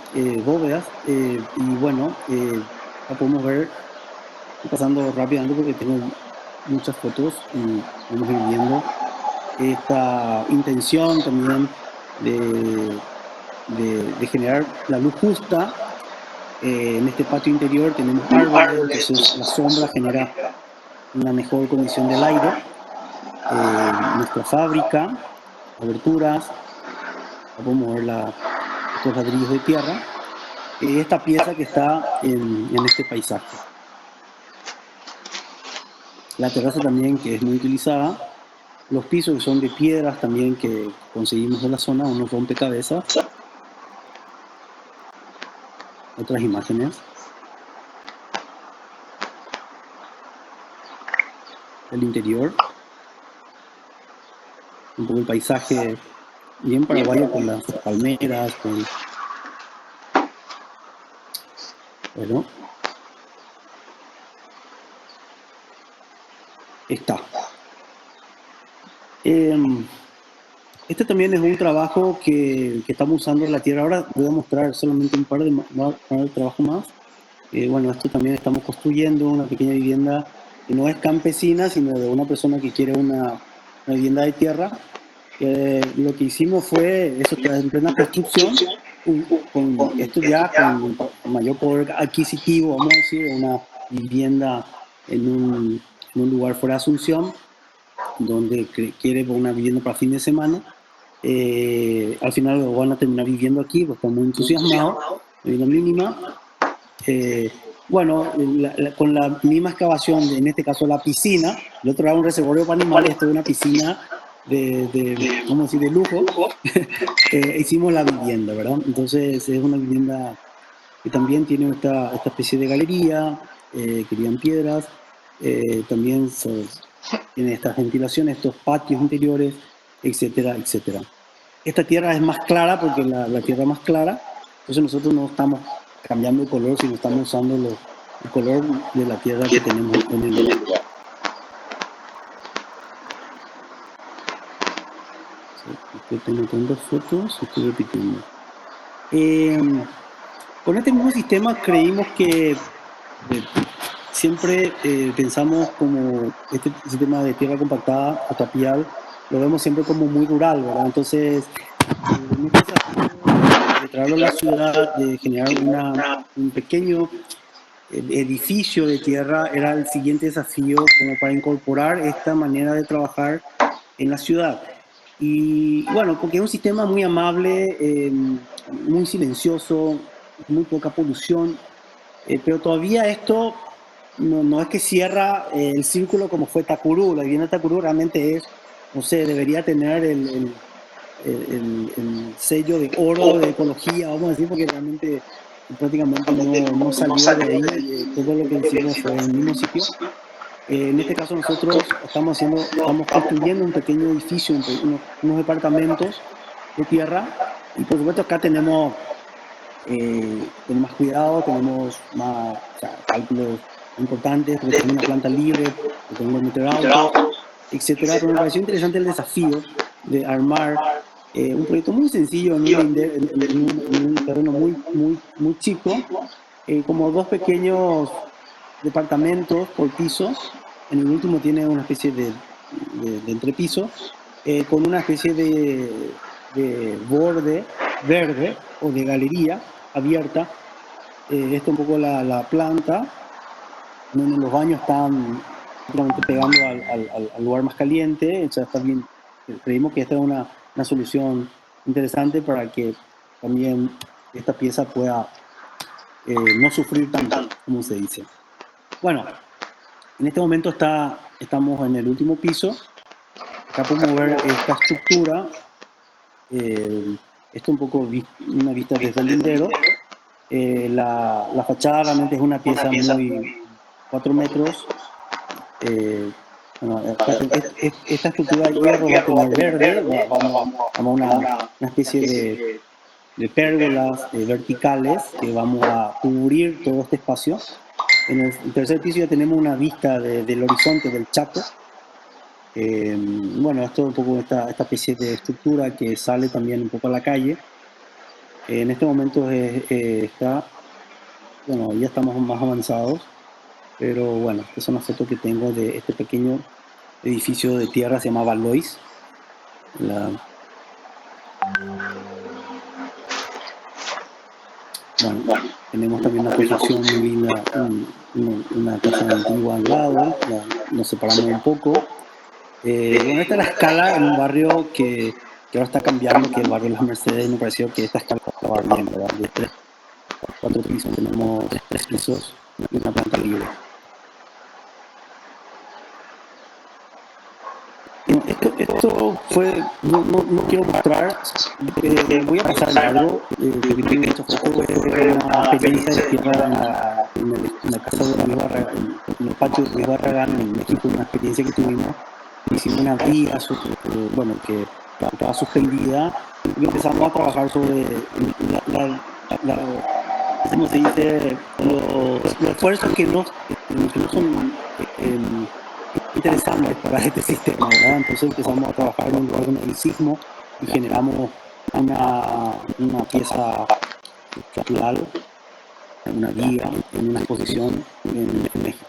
bóvedas, y bueno, la podemos ver. Estoy pasando rápidamente porque tengo muchas fotos y vamos a ir viendo esta intención también de generar la luz justa. En este patio interior tenemos árboles, entonces la sombra genera una mejor condición del aire. Nuestra fábrica, aberturas, podemos ver estos ladrillos de tierra, esta pieza que está en este paisaje. La terraza también, que es muy utilizada. Los pisos, que son de piedras también, que conseguimos de la zona, unos rompecabezas. Otras imágenes. El interior. Un poco el paisaje bien paraguayo, con las palmeras, con... Bueno. Está. Este también es un trabajo que estamos usando en la tierra. Ahora voy a mostrar solamente un par de trabajos más. Bueno, esto también estamos construyendo una pequeña vivienda que no es campesina, sino de una persona que quiere una vivienda de tierra. Lo que hicimos fue, eso está en plena construcción, con esto ya con mayor poder adquisitivo, vamos a decir, una vivienda en un lugar fuera de Asunción, donde quiere una vivienda para fin de semana. Al final lo van a terminar viviendo aquí, porque están muy entusiasmados, vivienda mínima. Bueno, con la misma excavación, en este caso la piscina, el otro era un reservorio para animales, esto es una piscina ¿cómo decir?, de lujo. Hicimos la vivienda, ¿verdad? Entonces es una vivienda que también tiene esta especie de galería, querían piedras, también tiene estas ventilaciones, estos patios interiores, etcétera, etcétera. Esta tierra es más clara, porque la tierra es más clara, entonces nosotros no estamos cambiando el color, sino estamos usando el color de la tierra que tenemos en el lugar. Estoy notando fotos, estoy repitiendo. Con este mismo sistema creímos que siempre pensamos como este sistema de tierra compactada o tapial, lo vemos siempre como muy rural, ¿verdad? Entonces, en este desafío de traerlo a la ciudad, de generar un pequeño edificio de tierra, era el siguiente desafío como para incorporar esta manera de trabajar en la ciudad. Y bueno, porque es un sistema muy amable, muy silencioso, muy poca polución, pero todavía esto no es que cierra el círculo como fue Tacurú. La vivienda de Tacurú realmente es, no sé, debería tener el sello de oro de ecología, vamos a decir, porque realmente prácticamente no salió de ahí. Todo lo que hicimos fue en el mismo sitio. En este caso nosotros estamos construyendo un pequeño edificio, unos departamentos de tierra, y por supuesto acá tenemos más cuidado, tenemos más, o sea, cálculos importantes, porque tenemos una planta libre, tenemos meter autos, etcétera. Pero me pareció interesante el desafío de armar un proyecto muy sencillo en un terreno muy chico, como dos pequeños departamentos por piso. En el último tiene una especie de entrepiso, con una especie de borde verde o de galería abierta. Esto un poco la planta, donde los baños están prácticamente pegando al lugar más caliente. O sea, está bien. Creímos que esta es una solución interesante para que también esta pieza pueda no sufrir tanto, como se dice. Bueno, en este momento estamos en el último piso. Acá podemos ver esta estructura. Esto un poco una vista desde el lindero. La fachada realmente es una pieza muy 4 metros. Bueno, esta estructura de hierro va a tener verde. Vamos a una especie de pérgolas verticales que vamos a cubrir todo este espacio. En el tercer piso ya tenemos una vista del horizonte del Chaco. Bueno, esto es un poco esta especie de estructura que sale también un poco a la calle. En este momento bueno, ya estamos más avanzados, pero bueno, esta es una foto que tengo de este pequeño edificio de tierra, se llamaba Lois. Bueno, tenemos también una construcción muy linda, una casa antigua al lado. Nos separamos un poco. Bueno, esta es la escala en un barrio que ahora está cambiando, que es el barrio de las Mercedes, y me pareció que esta escala estaba bien, ¿verdad? De 3, 4 pisos, tenemos 3 pisos y una planta libre. Esto fue, no quiero mostrar, voy a pasar largo, porque tengo muchas fotos. Fue una experiencia de tierra en la casa de Luis Barragán, en el patio de Luis Barragán en México, una experiencia que tuvimos. Hicimos una vía, bueno, que estaba suspendida, y empezamos a trabajar sobre ¿cómo se dice? Los esfuerzos que no son interesantes para este sistema, ¿verdad? Entonces empezamos a trabajar en un lugar donde hay sismo y generamos una pieza estructural, una viga, en una exposición en México.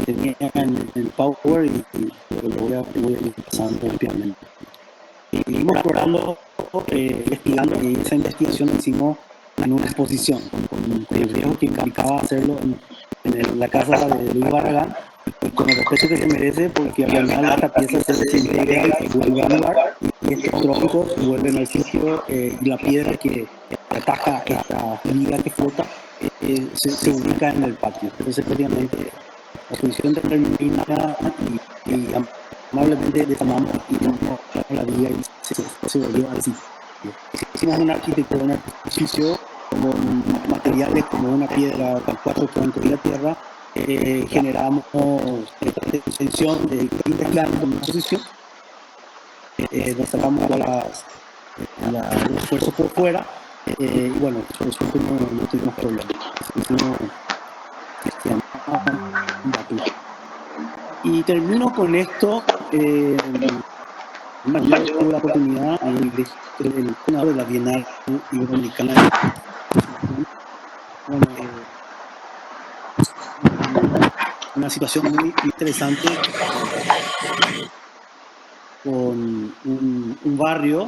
Tenía en el Power y lo voy a ir pasando rápidamente. Seguimos explorando, investigando, y esa investigación la hicimos en una exposición, con el riesgo que implicaba hacerlo en la casa de Luis Barragán, y con el respeto que se merece, porque al final esta pieza se desintegra y se vuelve al lugar, y estos trópicos vuelven al sitio, y la piedra que ataja esta viga que flota se ubica en el patio. Entonces, prácticamente, la exposición termina y amablemente desarmamos y tomamos la viga y se volvió al sitio. Hicimos una arquitectura, un edificio con materiales como una piedra, 4 cuantos y la tierra. Generamos esta tensión de distintas planos en una posición. Destacamos los esfuerzos por fuera. Y bueno, por suerte no tuvimos problemas. Hicimos y termino con esto. Yo tuve la oportunidad de de la Bienal Iberoamericana. Bueno, una situación muy interesante con un barrio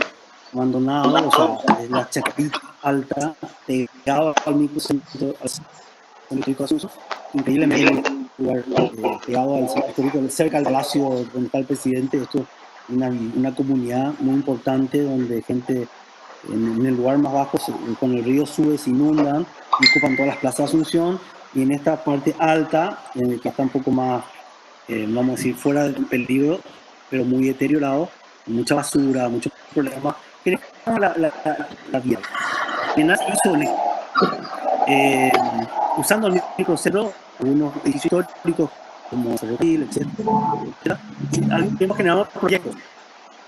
abandonado, o sea, la Chacarita Alta, pegado al microcentro, histórico Asunción, increíblemente un lugar pegado al centro histórico, cerca del palacio donde está el presidente. Esto es una comunidad muy importante donde gente en el lugar más bajo, con el río sube, se inundan y ocupan todas las plazas de Asunción, y en esta parte alta, que está un poco más, vamos a decir, fuera del peligro, pero muy deteriorado, mucha basura, muchos problemas, generamos la vía. Apenas hizo usando el microcentro, algunos edificios históricos como Ferrocarril, etc. Y al mismo tiempo generamos proyectos.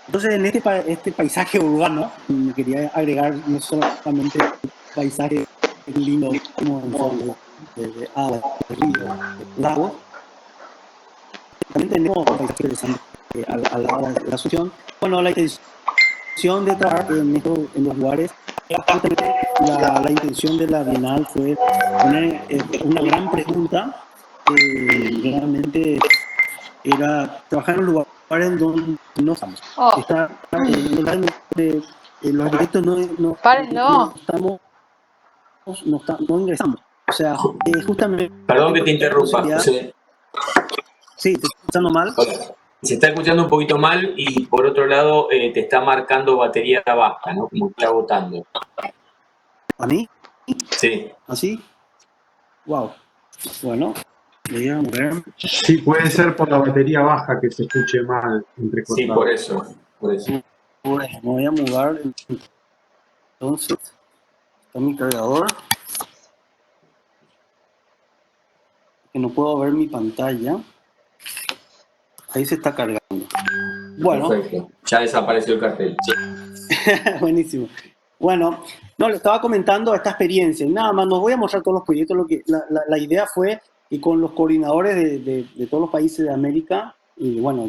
Entonces, en este paisaje urbano, me quería agregar no solamente el paisaje lindo como en forma de agua, de río, de lagos, también tenemos paisajes interesantes al lado de la Asunción. Bueno, la intención de trabajar en los lugares justamente la intención de la Bienal fue poner una gran pregunta. Realmente era trabajar en lugares donde no estamos. Oh, Estar en un lugar donde los arquitectos párenlo. no ingresamos. O sea, justamente Perdón que te la interrumpa, posibilidad. José. Sí, ¿te estoy escuchando mal? Hola. Se está escuchando un poquito mal y por otro lado te está marcando batería baja, ¿no? Como que está agotando. ¿A mí? Sí. ¿Así? Wow. Bueno, voy a mover. Sí, puede ser por la batería baja que se escuche mal, Sí, entrecortado. por eso. Me voy a mudar. Entonces, está mi cargador. Que no puedo ver mi pantalla. Ahí se está cargando. Bueno. Perfecto. Ya desapareció el cartel. Buenísimo. Bueno, no, le estaba comentando esta experiencia. Nada más, nos voy a mostrar todos los proyectos. La idea fue que con los coordinadores de todos los países de América, y bueno,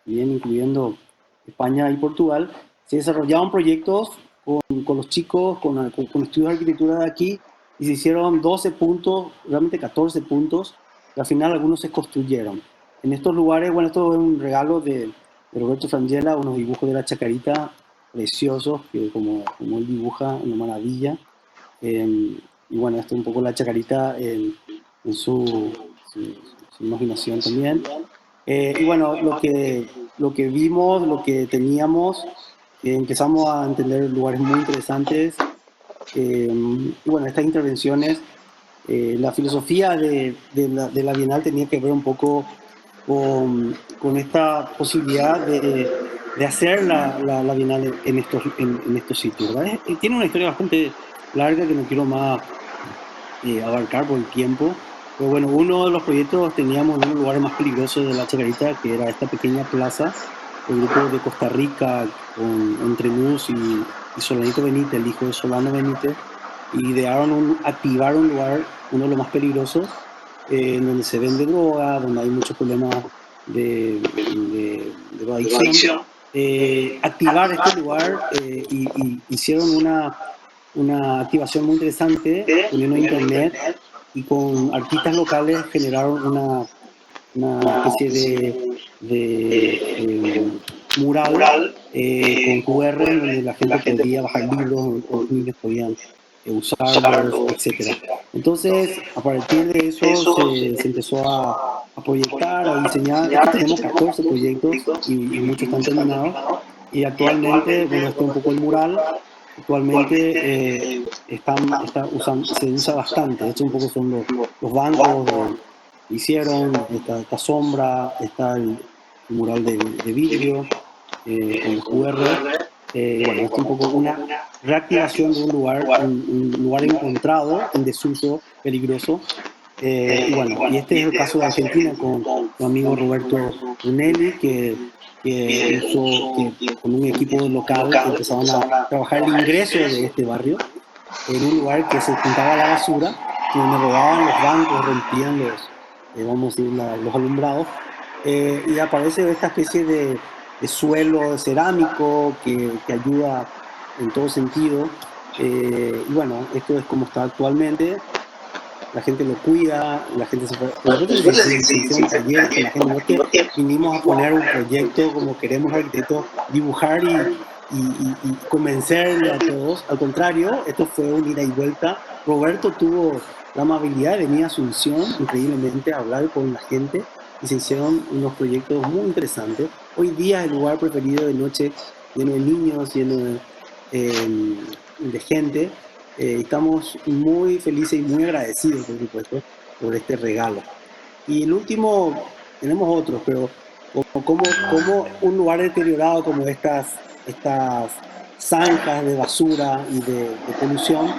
bien incluyendo España y Portugal, se desarrollaban proyectos con los chicos, con estudios de arquitectura de aquí, y se hicieron 12 puntos, realmente 14 puntos, y al final algunos se construyeron. En estos lugares, bueno, esto es un regalo de Roberto Frangella, unos dibujos de la Chacarita preciosos, que como él dibuja, una maravilla. Y bueno, esto es un poco la Chacarita en su imaginación también. Y bueno, lo que vimos, lo que teníamos, empezamos a entender lugares muy interesantes. Y bueno, estas intervenciones, la filosofía de la Bienal tenía que ver un poco con esta posibilidad de hacer la Bienal en estos sitios, ¿verdad? Tiene una historia bastante larga que no quiero más abarcar por el tiempo, pero bueno, uno de los proyectos teníamos en uno de los lugares más peligrosos de la Chacarita, que era esta pequeña plaza, el grupo de Costa Rica, entre Nus y Solanito Benítez, el hijo de Solano Benítez, idearon activar un lugar, uno de los más peligrosos, en donde se vende droga, donde hay muchos problemas de adicción. Activar este lugar y hicieron una activación muy interesante, poniendo internet y con artistas locales generaron una especie de mural con QR en donde la gente podía bajar libros, o los niños podían usarlos, etcétera. Entonces, a partir de eso se empezó a proyectar, a diseñar. Esto tenemos 14 proyectos y muchos están terminados. Y actualmente, bueno, este es un poco el mural. Actualmente se usa bastante. Esto un poco son los bancos que hicieron, esta sombra, está el mural de vidrio con los QR. Bueno, esto es un poco una reactivación de un lugar encontrado en desuso peligroso. Y bueno, y este es el caso de Argentina con tu amigo Roberto Brunelli, que con un equipo local empezaban a trabajar el ingreso de este barrio en un lugar que se juntaba la basura, donde robaban los bancos, rompían vamos a decir, los alumbrados, y aparece esta especie de suelo cerámico que ayuda en todo sentido. Y bueno, esto es como está actualmente. La gente lo cuida, la gente por supuesto se hicieron talleres con la gente, no es que vinimos a poner un proyecto como queremos arquitectos dibujar y convencerle a todos, al contrario, esto fue un ida y vuelta. Roberto tuvo la amabilidad de venir a Asunción increíblemente a hablar con la gente y se hicieron unos proyectos muy interesantes. Hoy día es el lugar preferido de noche, lleno de niños, lleno de gente. Estamos muy felices y muy agradecidos, por supuesto, por este regalo. Y el último, tenemos otros, pero como un lugar deteriorado como estas zanjas de basura y de polución,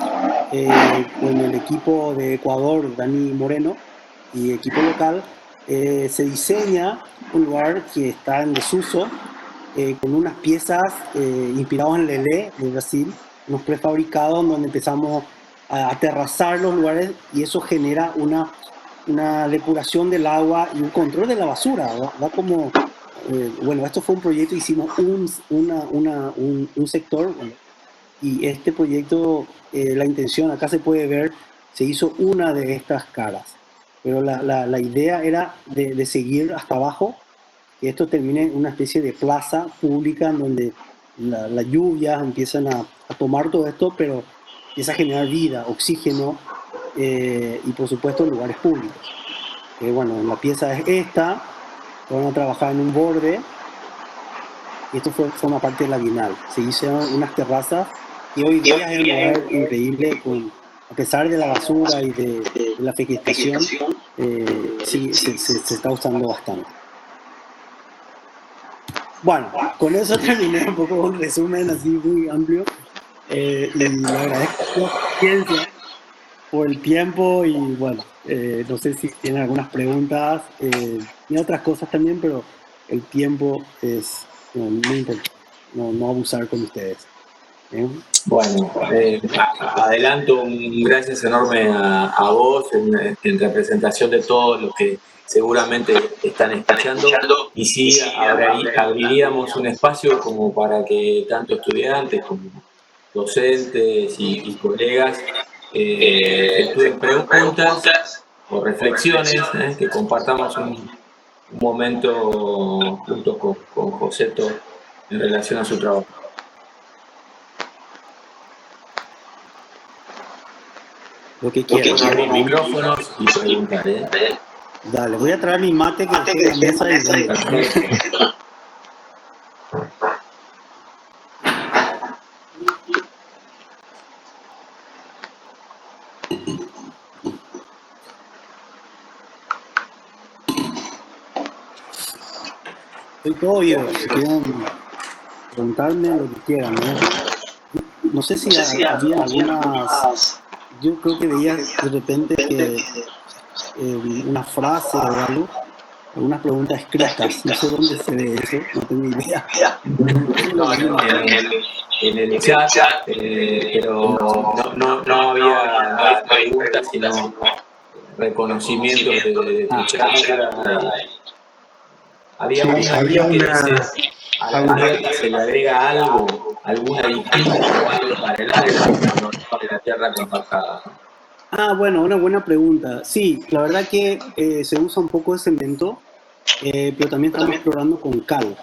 con el equipo de Ecuador, Dani Moreno, y equipo local, se diseña un lugar que está en desuso, con unas piezas inspiradas en Lelé de Brasil, unos prefabricados donde empezamos a aterrazar los lugares y eso genera una depuración del agua y un control de la basura. Va como, bueno, esto fue un proyecto, hicimos un sector, bueno, Y este proyecto, la intención, acá se puede ver, se hizo una de estas caras, pero la idea era de seguir hasta abajo, que esto termine en una especie de plaza pública en donde las lluvias empiezan a tomar todo esto, pero empieza a generar vida, oxígeno y por supuesto lugares públicos. Bueno, la pieza es esta, van a trabajar en un borde y esto forma parte de la Bienal. Se hicieron unas terrazas y hoy día es un lugar increíble, a pesar de la basura y de la vegetación, sí, se está usando bastante. Bueno, con eso terminé un poco un resumen así muy amplio y le agradezco a la paciencia por el tiempo y bueno, no sé si tienen algunas preguntas y otras cosas también, pero el tiempo es muy importante, no abusar con ustedes. Bueno, adelanto un gracias enorme a vos en representación de todos los que seguramente están escuchando, y sí abriríamos un espacio como para que tanto estudiantes como docentes y colegas efectúen preguntas o reflexiones, que compartamos un momento juntos con Joseto en relación a su trabajo. Lo que quieran. Abrir micrófonos y preguntar, Dale, voy a traer mi mate que dejé en la mesa y vengo. Soy todo oído, si quieren preguntarme lo que quieran, No sé si había algunas, yo creo que veía de repente que una frase o algo, algunas preguntas escritas, no sé dónde se ve eso, no tengo idea. No, en el chat, pero no había preguntas, sino reconocimientos de tu charla. Había una que dice, a la tierra se le agrega algo, algún aditivo o algo para el agua, para la tierra compactada. Bueno, una buena pregunta. Sí, la verdad que se usa un poco de cemento, pero también estamos explorando con cal.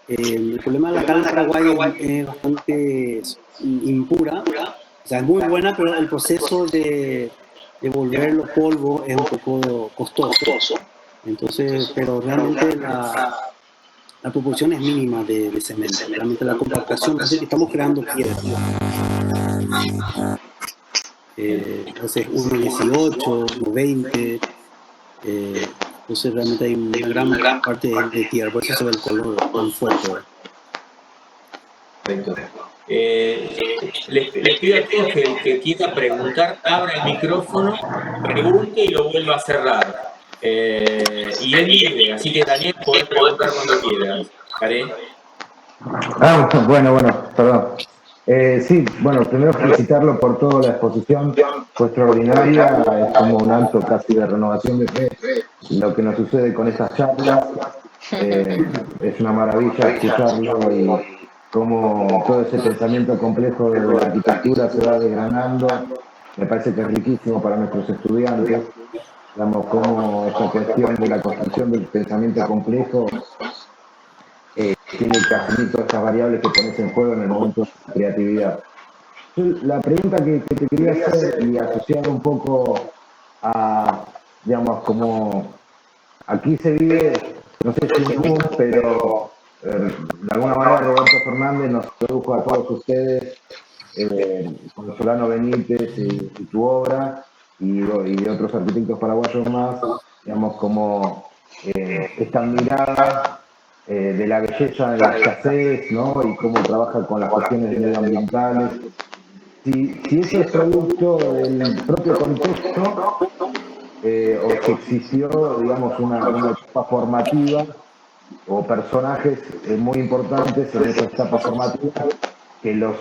El problema de la cal en Paraguay es bastante impura, o sea, es muy buena, pero el proceso de volverlo polvo es un poco costoso. Entonces, pero realmente la proporción es mínima de cemento. Realmente la compactación, así que estamos creando piedra. Entonces 1,18, 1,20. Entonces realmente hay una gran parte de tierra, por eso se ve el color tan fuerte. Perfecto. Les pido a todos que el que quiera preguntar, abra el micrófono, pregunte y lo vuelva a cerrar. Y es libre, así que Daniel, podés preguntar cuando quieras. ¿Haré? Bueno, perdón. Sí, bueno, primero felicitarlo por toda la exposición, fue extraordinaria, es como un acto casi de renovación de fe, lo que nos sucede con estas charlas, es una maravilla escucharlo y cómo todo ese pensamiento complejo de la arquitectura se va desgranando, me parece que es riquísimo para nuestros estudiantes, digamos, cómo esta cuestión de la construcción del pensamiento complejo tiene que asumir todas estas variables que pones en juego en el momento de la creatividad. La pregunta que te quería hacer y asociar un poco a, digamos, como aquí se vive, no sé si un boom, pero de alguna manera Roberto Fernández nos produjo a todos ustedes con Solano Benítez y tu obra y de otros arquitectos paraguayos más, digamos, como esta mirada de la belleza de la escasez, ¿no? Y cómo trabaja con las cuestiones medioambientales. Si eso es producto del propio contexto o si existió, digamos, una etapa formativa o personajes muy importantes en esa etapa formativa que los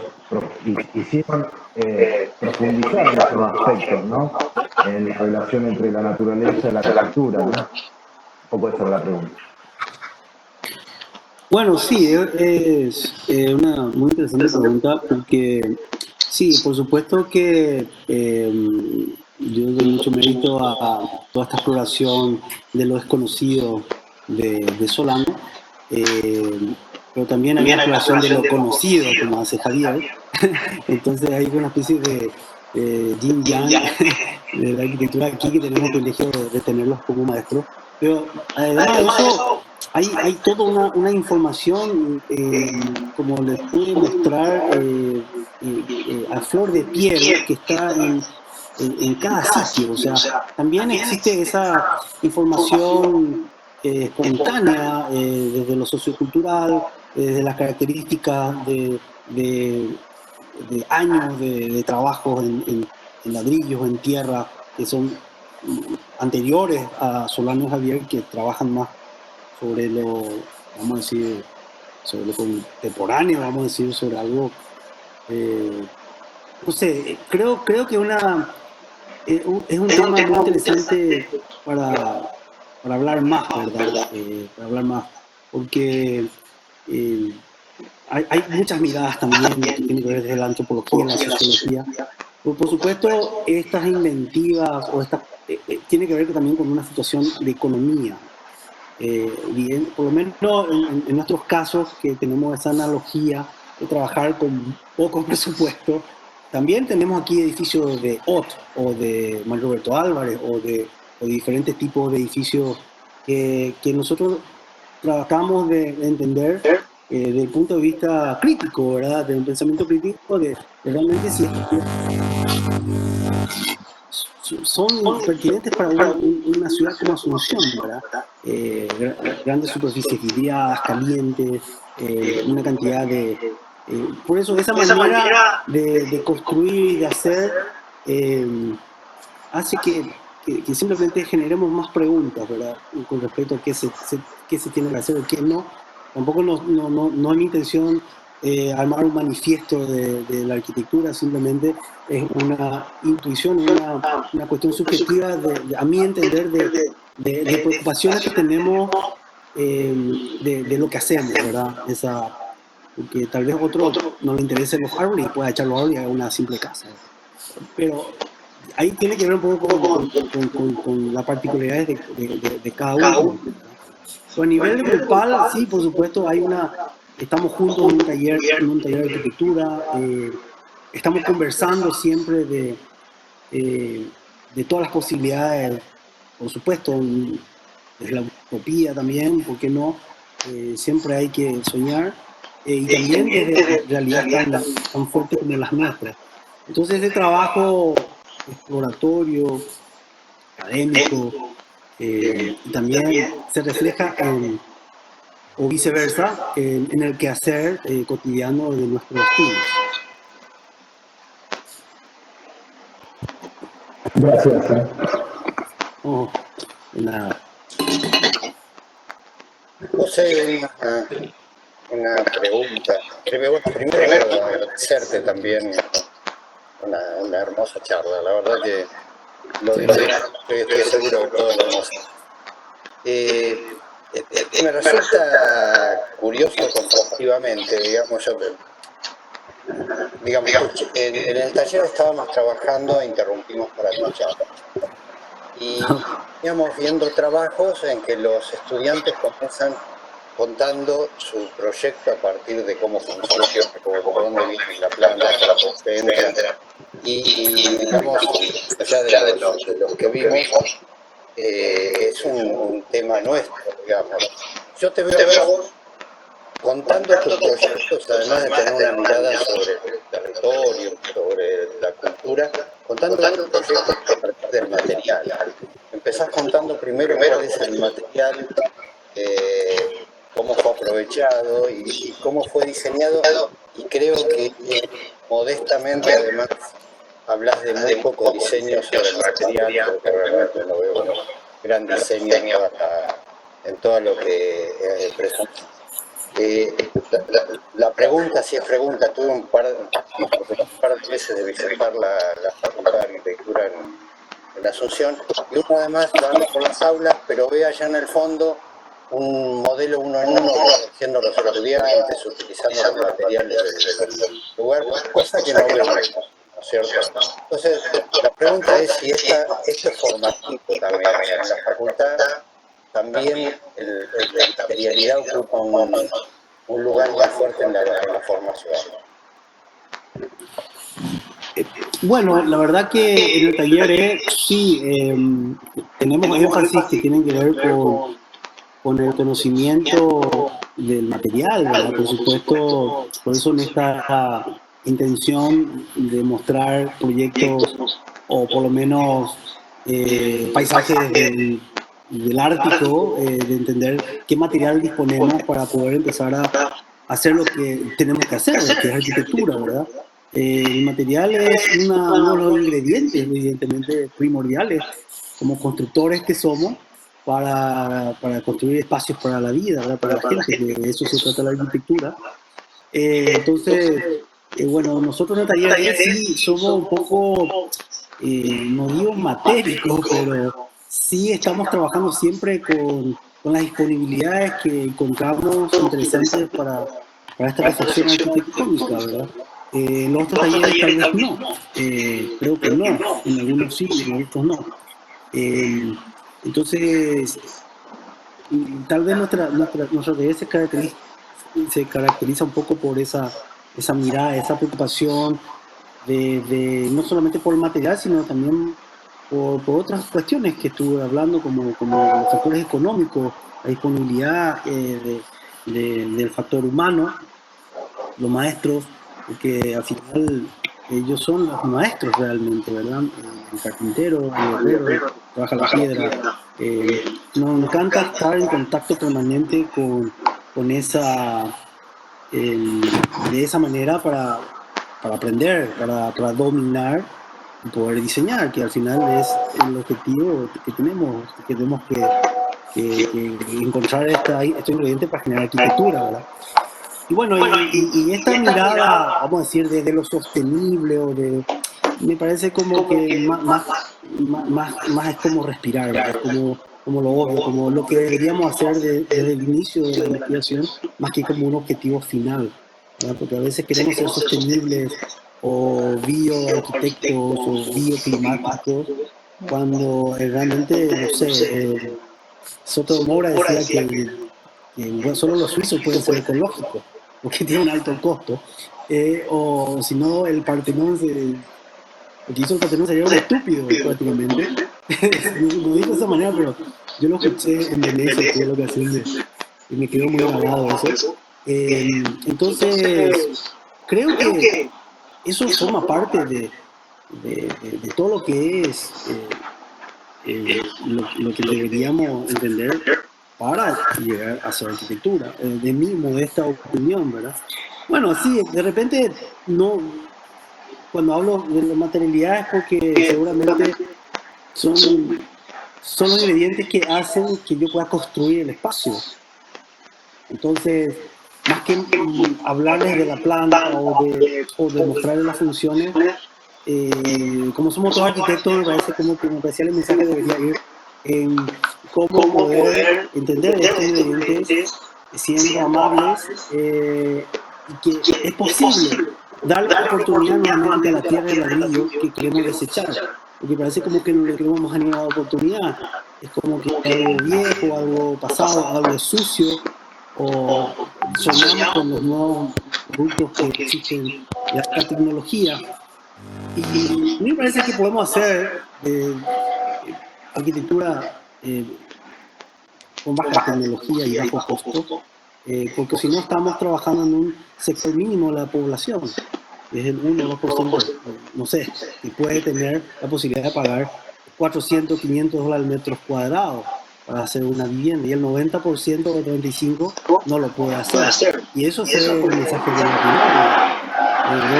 hicieron profundizar en esos aspectos, ¿no? En la relación entre la naturaleza y la arquitectura, ¿no? Un poco esa es la pregunta. Bueno, sí, es una muy interesante pregunta porque sí, por supuesto que yo doy mucho mérito a toda esta exploración de lo desconocido de Solano, eh, pero también hay una exploración de lo conocido, como hace Javier. Entonces hay una especie de yin yang de la arquitectura aquí que tenemos el privilegio de tenerlos como maestros. Pero además de eso, hay toda una información, como les pude mostrar, a flor de piel que está en cada sitio. O sea, también existe esa información espontánea desde lo sociocultural, desde las características de años de trabajo en ladrillos, en tierra, que son anteriores a Solano y Javier, que trabajan más sobre lo, vamos a decir, sobre lo contemporáneo, vamos a decir, sobre algo, eh, no sé, creo que es un tema muy interesante para hablar más, ¿verdad? Para hablar más, porque eh, hay muchas miradas también que tienen que ver desde la antropología, la sociología. Por supuesto, estas inventivas o estas tiene que ver también con una situación de economía. Bien, por lo menos en nuestros casos que tenemos esa analogía de trabajar con poco presupuesto, también tenemos aquí edificios de OT o de Manuel Roberto Álvarez o de diferentes tipos de edificios que nosotros tratamos de entender desde el punto de vista crítico, ¿verdad? De un pensamiento crítico de realmente si son pertinentes para una ciudad como Asunción, ¿verdad? Grandes superficies vidriadas, calientes, una cantidad de... por eso esa manera de construir y de hacer hace que simplemente generemos más preguntas, ¿verdad? Con respecto a qué se tiene que hacer o qué no. Tampoco no es mi intención armar un manifiesto de la arquitectura, simplemente es una intuición, una cuestión subjetiva, a mi entender, de preocupaciones que tenemos de lo que hacemos, ¿verdad? Porque tal vez a otro no le interesen los árboles y pueda echar los árboles y haga una simple casa. Pero ahí tiene que ver un poco con las particularidades de cada uno, ¿verdad? Pero a nivel grupal, sí, por supuesto, estamos juntos en un taller de arquitectura, estamos conversando siempre de todas las posibilidades, por supuesto, desde la utopía también, ¿por qué no? Siempre hay que soñar, y también desde realidades tan fuertes como las nuestras. Entonces, ese trabajo exploratorio, académico, y también se refleja o viceversa, en el quehacer cotidiano de nuestros estudios. Gracias. Oh, nada. José, una pregunta. Primero agradecerte también una hermosa charla. La verdad que estoy seguro que todos lo hemos. Me resulta curioso comparativamente, digamos, en el taller estábamos trabajando e interrumpimos para escuchar. Y íbamos viendo trabajos en que los estudiantes comienzan contando su proyecto a partir de cómo funciona, por dónde viene la planta, etcétera. Y digamos, allá de los que vimos, es un tema nuestro, digamos. Yo te veo a vos contando tus proyectos, además de tener una mirada sobre el territorio, sobre la cultura, contando tus proyectos a partir del material. Empezás contando primero cuál es el material, cómo fue aprovechado y cómo fue diseñado, y creo que modestamente además hablas de muy poco diseño sobre el material, porque realmente no veo un gran diseño en todo lo que presentas. La pregunta, si es pregunta, tuve un par de veces de visitar la Facultad de Arquitectura en Asunción, y uno además va por las aulas, pero ve allá en el fondo un modelo uno en uno, conociendo a los estudiantes, utilizando los materiales del lugar, cosa que no vemos, ¿no es cierto? Entonces, la pregunta es si esto es formativo también, o sea, en la facultad también la materialidad ocupa un lugar muy fuerte en la formación. Bueno, la verdad que en el taller sí tenemos énfasis que tienen que ver con el conocimiento del material, ¿verdad? Por supuesto, por eso nuestra intención de mostrar proyectos o por lo menos paisajes del Ártico, de entender qué material disponemos para poder empezar a hacer lo que tenemos que hacer, que es arquitectura, ¿verdad? El material es uno de los ingredientes, evidentemente, primordiales como constructores que somos para construir espacios para la vida, ¿verdad? Para la gente, que de eso se trata la arquitectura. Entonces, bueno, nosotros en el taller sí somos un poco, no digo matéricos, pero sí estamos trabajando siempre con las disponibilidades que encontramos interesantes para esta reflexión arquitectónica, ¿verdad? En los otros talleres tal vez no, creo que no, en algunos sí, en otros no. Entonces, tal vez nuestra taller se caracteriza un poco por esa mirada, esa preocupación no solamente por el material, sino también por otras cuestiones que estuve hablando, como los factores económicos, la disponibilidad del factor humano, los maestros, porque al final ellos son los maestros realmente, ¿verdad? El carpintero, el herrero, el que trabaja la piedra. Nos encanta estar en contacto permanente con de esa manera para aprender, para dominar y poder diseñar, que al final es el objetivo que tenemos que encontrar estos ingredientes para generar arquitectura, ¿verdad? Y bueno, y esta mirada, vamos a decir, desde lo sostenible me parece como que más es como respirar, ¿verdad? Como lo obvio, como lo que deberíamos hacer desde el inicio de la investigación, más que como un objetivo final, ¿verdad? Porque a veces queremos ser sostenibles o bioarquitectos o bioclimáticos, cuando realmente, no sé, Sotomora decía que bueno, solo los suizos pueden ser ecológicos, porque tiene un alto costo. O si no, el Partenón, lo que hizo el Partenón sería un estúpido prácticamente. Lo dijo de esa manera, pero yo lo escuché en Venecia, tuve la ocasión y me quedó muy grabado eso. Entonces, creo que eso forma parte de todo lo que es lo que deberíamos entender para llegar a hacer arquitectura, de mi modesta opinión, ¿verdad? Bueno, sí, de repente, no, cuando hablo de la materialidad es porque seguramente son los ingredientes que hacen que yo pueda construir el espacio. Entonces, más que hablarles de la planta o de mostrarles las funciones, como somos todos arquitectos, me parece como que el mensaje debería ir en cómo poder entender estos ingredientes siendo amables y que es posible darle oportunidad nuevamente a la tierra de ladrillo que queremos desechar. Porque parece como que no le queremos ni una oportunidad. Es como que algo viejo, algo pasado, algo sucio, o soñamos con los nuevos productos que existen de alta tecnología. Y a mí me parece que podemos hacer arquitectura con baja tecnología y bajo costo, porque si no estamos trabajando en un sector mínimo de la población, es el 1 o 2%, no sé, que puede tener la posibilidad de pagar 400, 500 dólares al metro cuadrado para hacer una vivienda, y el 90% o el 35% no lo puede hacer. Y eso fue el mensaje de la primera.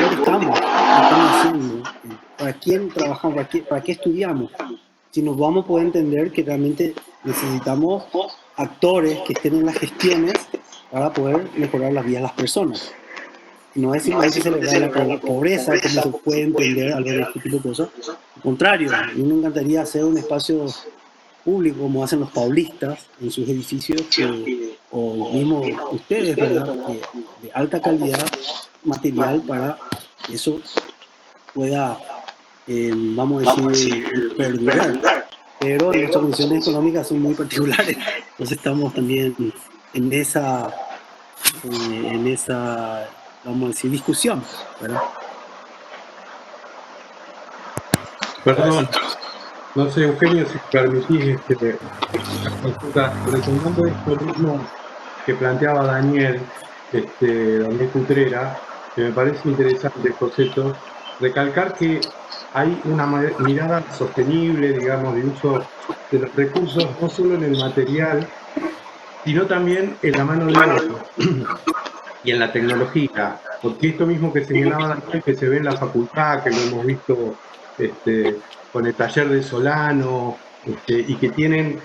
¿Dónde estamos? ¿Qué estamos haciendo? ¿Para quién trabajamos? ¿Para qué estudiamos? Si nos vamos a poder entender que realmente necesitamos actores que estén en las gestiones para poder mejorar las vidas de las personas. No es simplemente celebrar la pobreza, como se puede entender al ver este tipo de cosas. Al contrario, a mí me encantaría hacer un espacio público, como hacen los paulistas en sus edificios, o mismo ustedes, ¿verdad? De alta calidad material para que eso pueda, vamos a decir, perdurar. Pero nuestras condiciones económicas son muy particulares, entonces estamos también en esa, vamos a decir, discusión, ¿verdad? Perdón, no sé, Eugenio, si permitís la consulta, retomando esto mismo que planteaba Daniel Cutrera, que me parece interesante, Joseto, recalcar que hay una mirada sostenible, digamos, de uso de los recursos, no solo en el material, sino también en la mano de obra y en la tecnología, porque esto mismo que señalaba Daniel, que se ve en la facultad, que lo hemos visto con el taller de Solano, y que tienen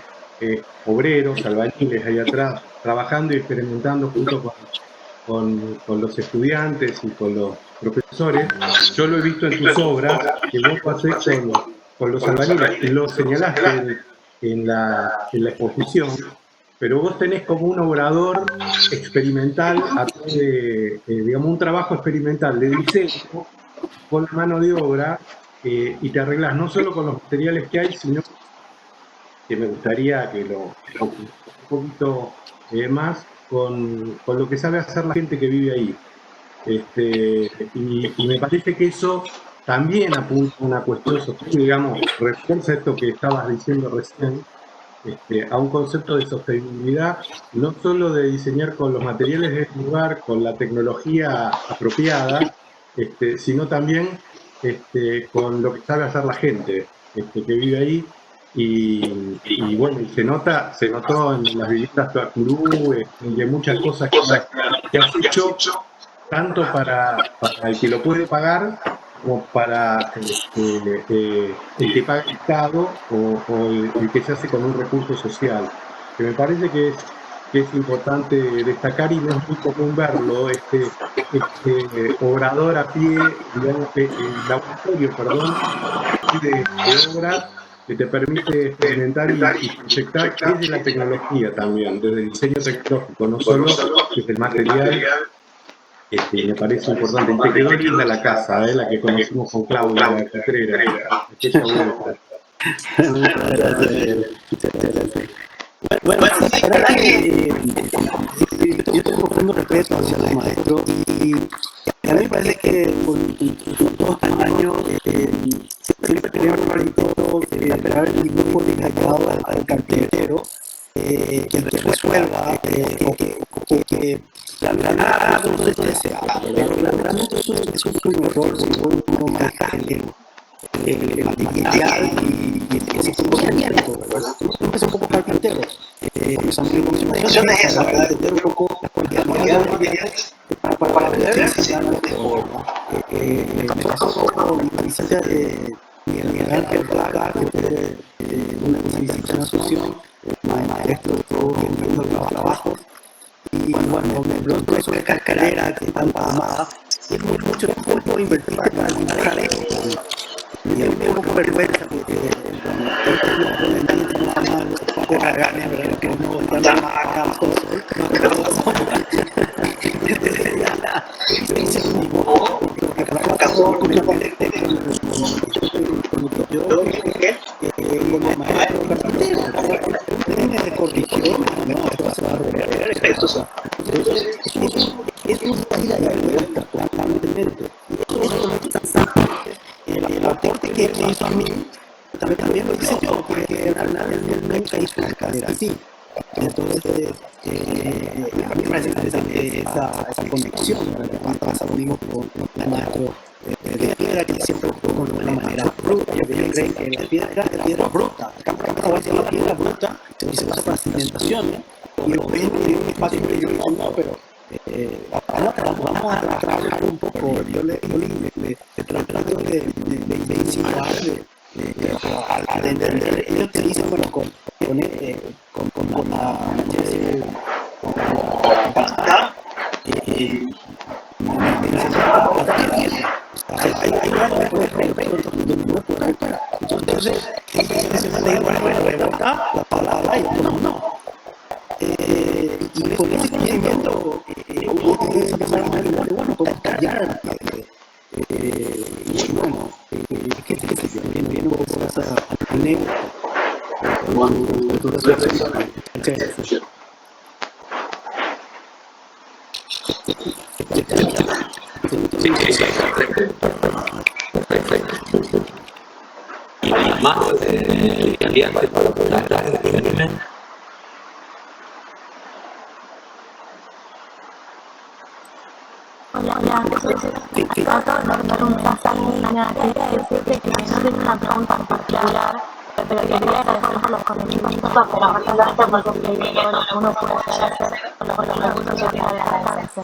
obreros, albañiles ahí atrás, trabajando y experimentando junto con los estudiantes y con los profesores. Yo lo he visto en tus obras, que vos pasés con los albañiles, lo señalaste en la exposición, pero vos tenés como un obrador experimental, digamos, un trabajo experimental de diseño con la mano de obra, y te arreglás no solo con los materiales que hay, sino que me gustaría que lo un poquito más con lo que sabe hacer la gente que vive ahí. Y me parece que eso también apunta a una cuestión social, digamos, refuerza esto que estabas diciendo recién, a un concepto de sostenibilidad, no solo de diseñar con los materiales del lugar, con la tecnología apropiada, sino también con lo que sabe hacer la gente que vive ahí. Y bueno, y se notó en las viviendas Toacurú, y en muchas cosas que has hecho, tanto para el que lo puede pagar, como para el que paga el Estado, o el que se hace con un recurso social. Que me parece que es importante destacar, y no es muy común verlo, obrador a pie, digamos, laboratorio, perdón, de obras que te permite experimentar y proyectar desde la tecnología también, desde el diseño tecnológico, no solo desde el material. Me parece importante. Y te quedó linda la casa, la que conocimos con Claudia Cutrera, aquella vuelta. Muchas gracias. Bueno, la verdad que yo tengo profundo respeto hacia los maestros, y a mí me parece que por todos estos años siempre tenemos el intento de apelar el grupo de callado al carpintero, que el que resuelva, o que la verdad no se desea, pero realmente eso es un error si uno maneja el material y el conocimiento, ¿verdad? Uno es un poco carpintero. Son funciones esas, ¿verdad? Entender un poco la cualidad de bienes para poder diseñar mejor. Me pasó con la visita de Miguel Ángel Plaga, que una visita en la asociación, maestro de todo, viendo los trabajos. Y bueno, me preguntó eso de cascalera, que están pagadas, y es mucho tiempo invertirte para dibujar eso. Me dio un poco vergüenza, porque de cargarme, ¿verdad? Que uno llama a cada cosa, hice un dibujo, que trabajó con el yo como maestro carpintero, me corrigió, no, esto se va a revelar, entonces es una ida y vuelta constantemente. El aporte que me hizo a mí también lo hice yo, porque él nunca hizo una escalera así. Entonces, a mí me parece interesante esa conexión, cuando pasa lo mismo con el maestro de piedra, que siempre ocurre de una manera bruta. Yo creo que la piedra es piedra bruta. Acá va a ser la piedra bruta, y se usa para cimentaciones, y lo ven en un espacio que yo no, pero vamos a trabajar un poco. Yo le trato de insinuar, al entender, ellos utilizan, bueno, con la pasta, entonces, bueno, la palabra y otros no. Y con ese conocimiento uno puede empezar a imaginar, bueno, cómo callar. Y bueno, qué sé yo, viene un poco esa anécdota. Muchas gracias. Sí, perfecto. Y más candidatos para la tarde, Hola, trato de armar un línea. Quería decirte que no tengo una pregunta en particular, pero quería agradecer por los conocimientos, pero bastante porque escribí todo lo que uno puede hacer con los recursos que tiene al alcance.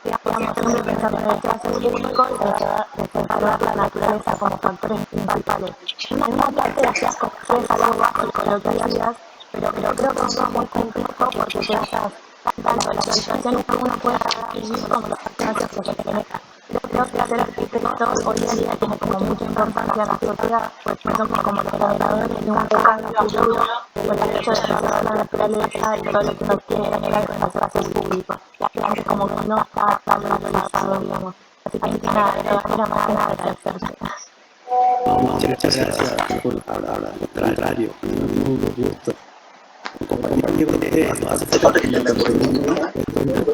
Digamos, siempre pensando en el caso público y tratar de separar la naturaleza como factores principales. En una parte hacías cosas algo bajo con lo que hacías, pero creo que eso es muy complejo porque te basas tanto en las situaciones que uno puede vivir como los factores que genera. Creo que ser arquitecto hoy en día tiene como mucha importancia en la sociedad, pues somos como los generadores de un cambio futuro por el hecho de preservar la naturaleza y todo lo que nos quiere generar con los espacios públicos. Y antes como que no está tan valorizado, digamos. Así que nada, era más que nada agradecerte. Muchas gracias por hablar, al contrario, muy gusto. Compartir con ustedes, no hace falta que la pregunta, tenemos que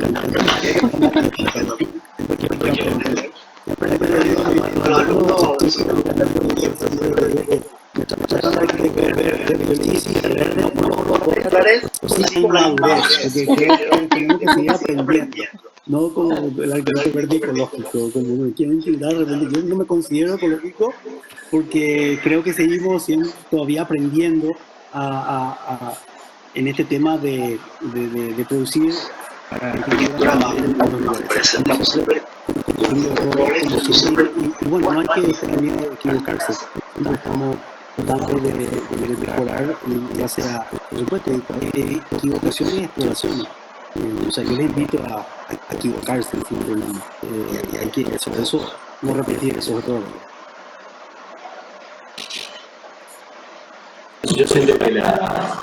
seguir aprendiendo, no como el argumento verde ecológico, como me quieren tildar de repente. Yo no me considero ecológico porque creo que seguimos todavía aprendiendo en este tema de producir agricultura y bueno, no hay que tener miedo de equivocarse. Siempre estamos tratando de mejorar, ya sea, por supuesto, equivocaciones y exploraciones. O sea, yo les invito a equivocarse simplemente. Y hay que eso no repetir esos errores. Yo siento que la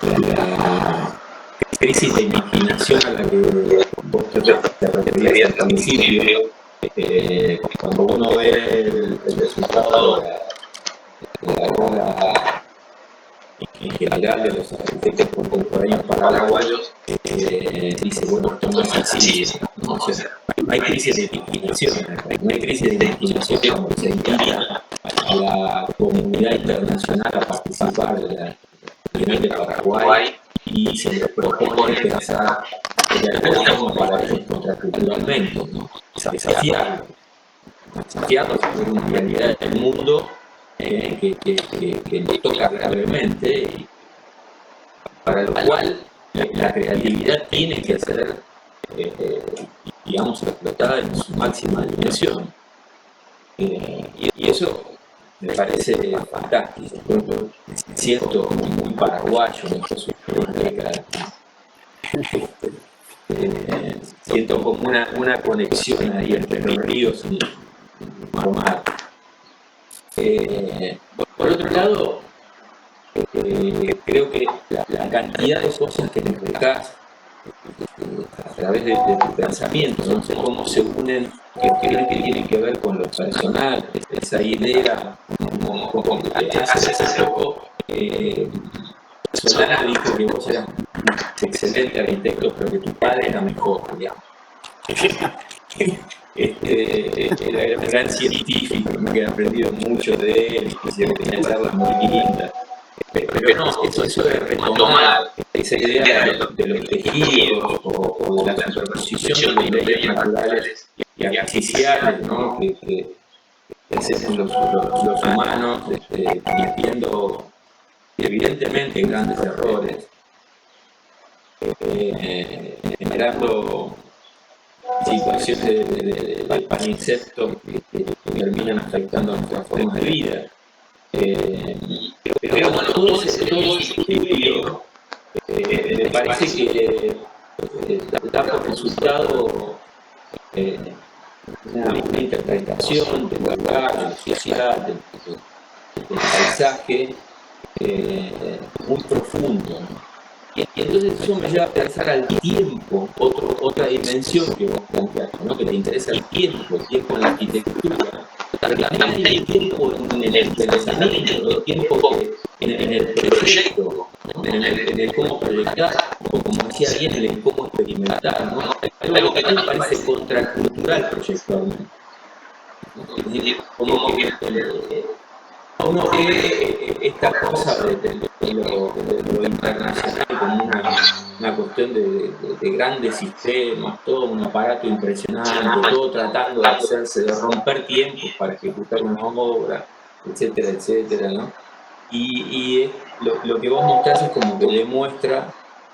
crisis de imaginación a la que vos te referías al principio, cuando uno ve el resultado de la obra en general de los arquitectos contemporáneos paraguayos, dice, bueno, esto no es así, ¿no? O sea, no hay crisis de imaginación, no hay crisis de imaginación cuando se invita a la comunidad internacional a participar de la Bienal de Paraguay y se les propone pensar de alguna forma para ellos contraculturalmente, ¿no? Desafiarlos por una realidad del mundo que nos toca gravemente, y para lo cual la creatividad tiene que ser, digamos, explotada en su máxima dimensión. Y eso me parece fantástico. Yo me siento muy paraguayo en estas últimas décadas. Siento como una conexión ahí entre los ríos y el mar. Por otro lado, creo que la cantidad de cosas que me explicás a través de tu pensamiento, no sé cómo se unen, que creo que tienen que ver con lo personal, esa idea, como hace poco, Solana dijo que vos eras un excelente arquitecto, pero que tu padre era mejor, digamos. Era un gran científico, que he aprendido mucho de él, que tenía charlas muy lindas. Pero no, eso de retomar esa idea de los tejidos o de la superposición de leyes naturales y artificiales, ¿no? que hacemos los humanos, cometiendo evidentemente grandes errores, generando situaciones de palinceptos que terminan afectando nuestra forma de vida. Pero bueno, todo ese equilibrio me parece que da por resultado una interpretación del lugar, de la sociedad, del paisaje, muy profundo, ¿no? Y entonces eso me lleva a pensar al tiempo, otra dimensión que vos planteaste, ¿no? Que te interesa el tiempo en la arquitectura. También hay el tiempo en el pensamiento, el tiempo en el proyecto, ¿no? en el cómo proyectar, como decía bien, en el cómo experimentar, ¿no? Algo que a mí me parece contracultural proyectarme. Es decir, como que uno ve esta cosa de lo internacional como una cuestión de grandes sistemas, todo un aparato impresionante, todo tratando de hacerse, de romper tiempos para ejecutar una obra, etcétera, etcétera, ¿no? Y lo que vos mostrás es como que demuestra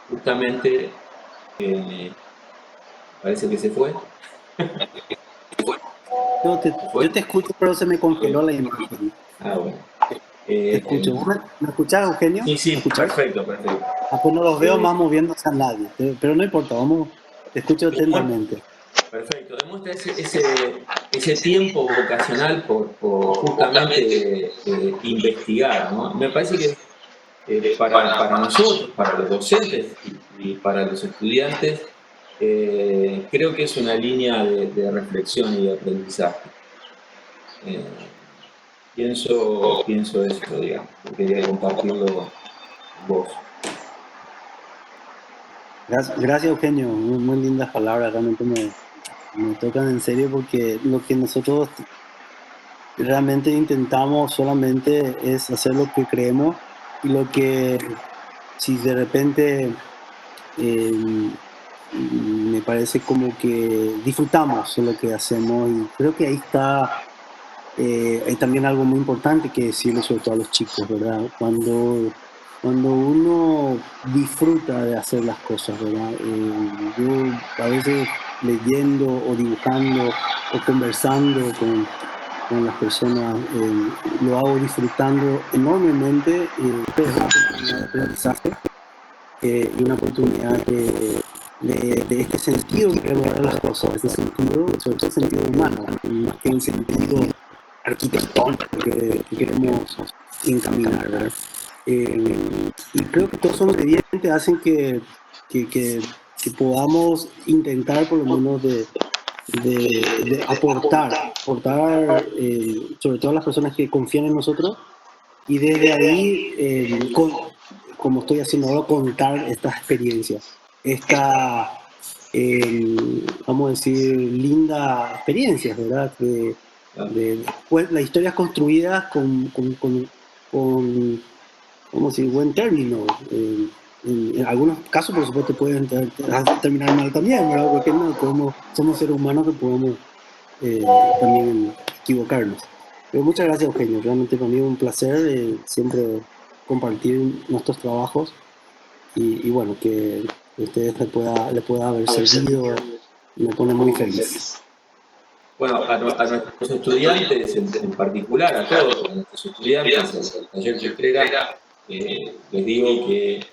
justamente, parece que se fue. Yo te escucho, pero se me congeló la imagen. Ah, bueno. Te escucho. ¿Me escuchás, Eugenio? Sí, perfecto. Ah, pues no los veo más moviéndose a nadie, pero no importa, te escucho atentamente. Perfecto, demuestra ese tiempo vocacional por justamente investigar, ¿no? Me parece que para nosotros, para los docentes y para los estudiantes, creo que es una línea de reflexión y de aprendizaje. Pienso eso, digamos, quería compartirlo con vos. Gracias, Eugenio, muy lindas palabras, realmente me tocan en serio porque lo que nosotros realmente intentamos solamente es hacer lo que creemos y lo que si de repente me parece como que disfrutamos de lo que hacemos y creo que ahí está hay también algo muy importante que decirle sobre todo a los chicos, ¿verdad? Cuando uno disfruta de hacer las cosas, ¿verdad? Yo a veces leyendo o dibujando o conversando con las personas, lo hago disfrutando enormemente, es una oportunidad de aprendizaje y una oportunidad de este sentido que lograr las cosas, este sentido, sobre todo el sentido humano, más que el sentido arquitectónico que queremos encaminar, ¿verdad? Y creo que todos esos ingredientes hacen que podamos intentar por lo menos de aportar sobre todo a las personas que confían en nosotros y desde ahí, como estoy haciendo ahora, contar estas experiencias, esta, vamos a decir, linda experiencias, ¿verdad? Pues, las historias construidas con ¿cómo decir?, buen término. En algunos casos, por supuesto, pueden terminar mal también, ¿verdad? Porque no, somos seres humanos que podemos también equivocarnos. Pero muchas gracias, Eugenio. Realmente para mí es un placer siempre compartir nuestros trabajos y bueno, que a ustedes le pueda haber servido. Me pone muy feliz. Bueno, a nuestros estudiantes en particular, a todos nuestros estudiantes del taller Chitrera, les digo que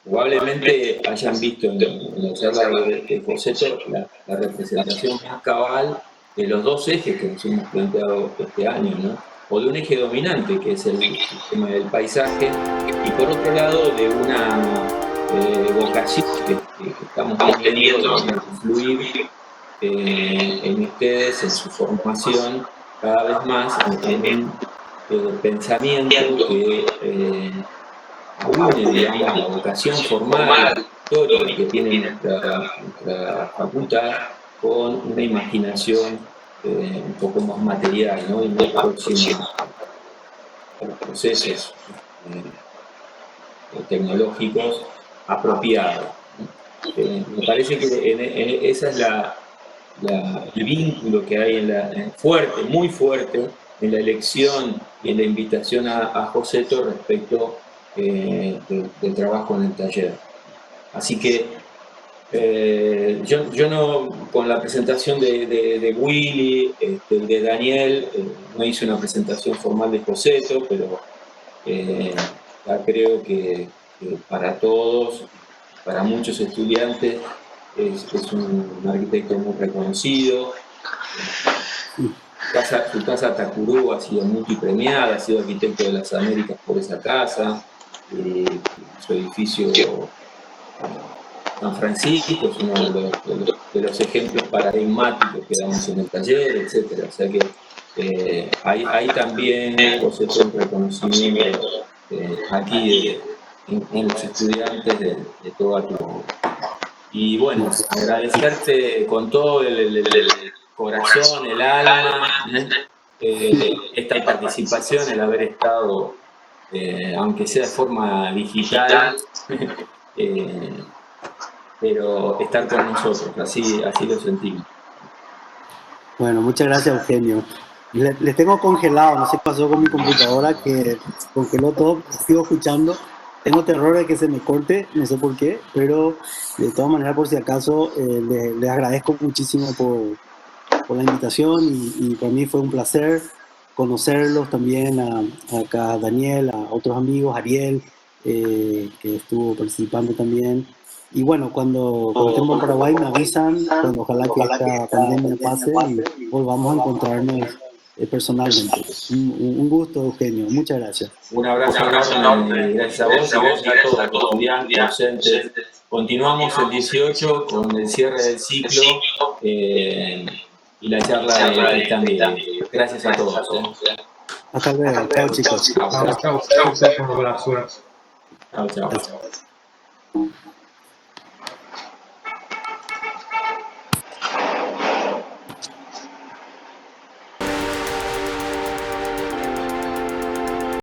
probablemente hayan visto en la charla de Joseto la representación más cabal de los dos ejes que nos hemos planteado este año, ¿no? O de un eje dominante, que es el tema del paisaje, y por otro lado de una vocación que estamos teniendo de influir en ustedes, en su formación, cada vez más en un pensamiento que une, digamos, la vocación formal, histórica que tiene nuestra facultad con una imaginación un poco más material, ¿no? Y más próxima a los procesos tecnológicos apropiados, ¿no? Me parece que esa es el vínculo que hay fuerte, muy fuerte, en la elección y en la invitación a Joseto respecto del trabajo en el taller. Así que yo no, con la presentación de Willy, de Daniel, no hice una presentación formal de Joseto, pero ya creo que para todos, para muchos estudiantes, es un arquitecto muy reconocido, Su casa Takuru ha sido multipremiada, ha sido arquitecto de las Américas por esa casa, su edificio San Francisco es uno de los ejemplos paradigmáticos que damos en el taller, etc. O sea que hay también un reconocimiento aquí en los estudiantes de toda tu... Y bueno, agradecerte con todo el corazón, el alma, esta participación, el haber estado, aunque sea de forma digital, pero estar con nosotros, así lo sentimos. Bueno, muchas gracias, Eugenio. Les tengo congelado, no sé qué pasó con mi computadora, que congeló todo, sigo escuchando. Tengo terror de que se me corte, no sé por qué, pero de todas maneras, por si acaso, les agradezco muchísimo por la invitación y para mí fue un placer conocerlos también, acá a Daniel, a otros amigos, Ariel, que estuvo participando también. Y bueno, cuando estemos en Paraguay me avisan, cuando ojalá que esta pandemia pase y volvamos a encontrarnos personalmente. Un gusto, Eugenio. Muchas gracias. Un abrazo enorme, gracias a vos y gracias a todos los estudiantes, docentes. Continuamos el 18 con el cierre del ciclo y la charla de también. Gracias a todos. Hasta luego. Chao, chicos. Chao, chao. Un abrazo. Chao, chao.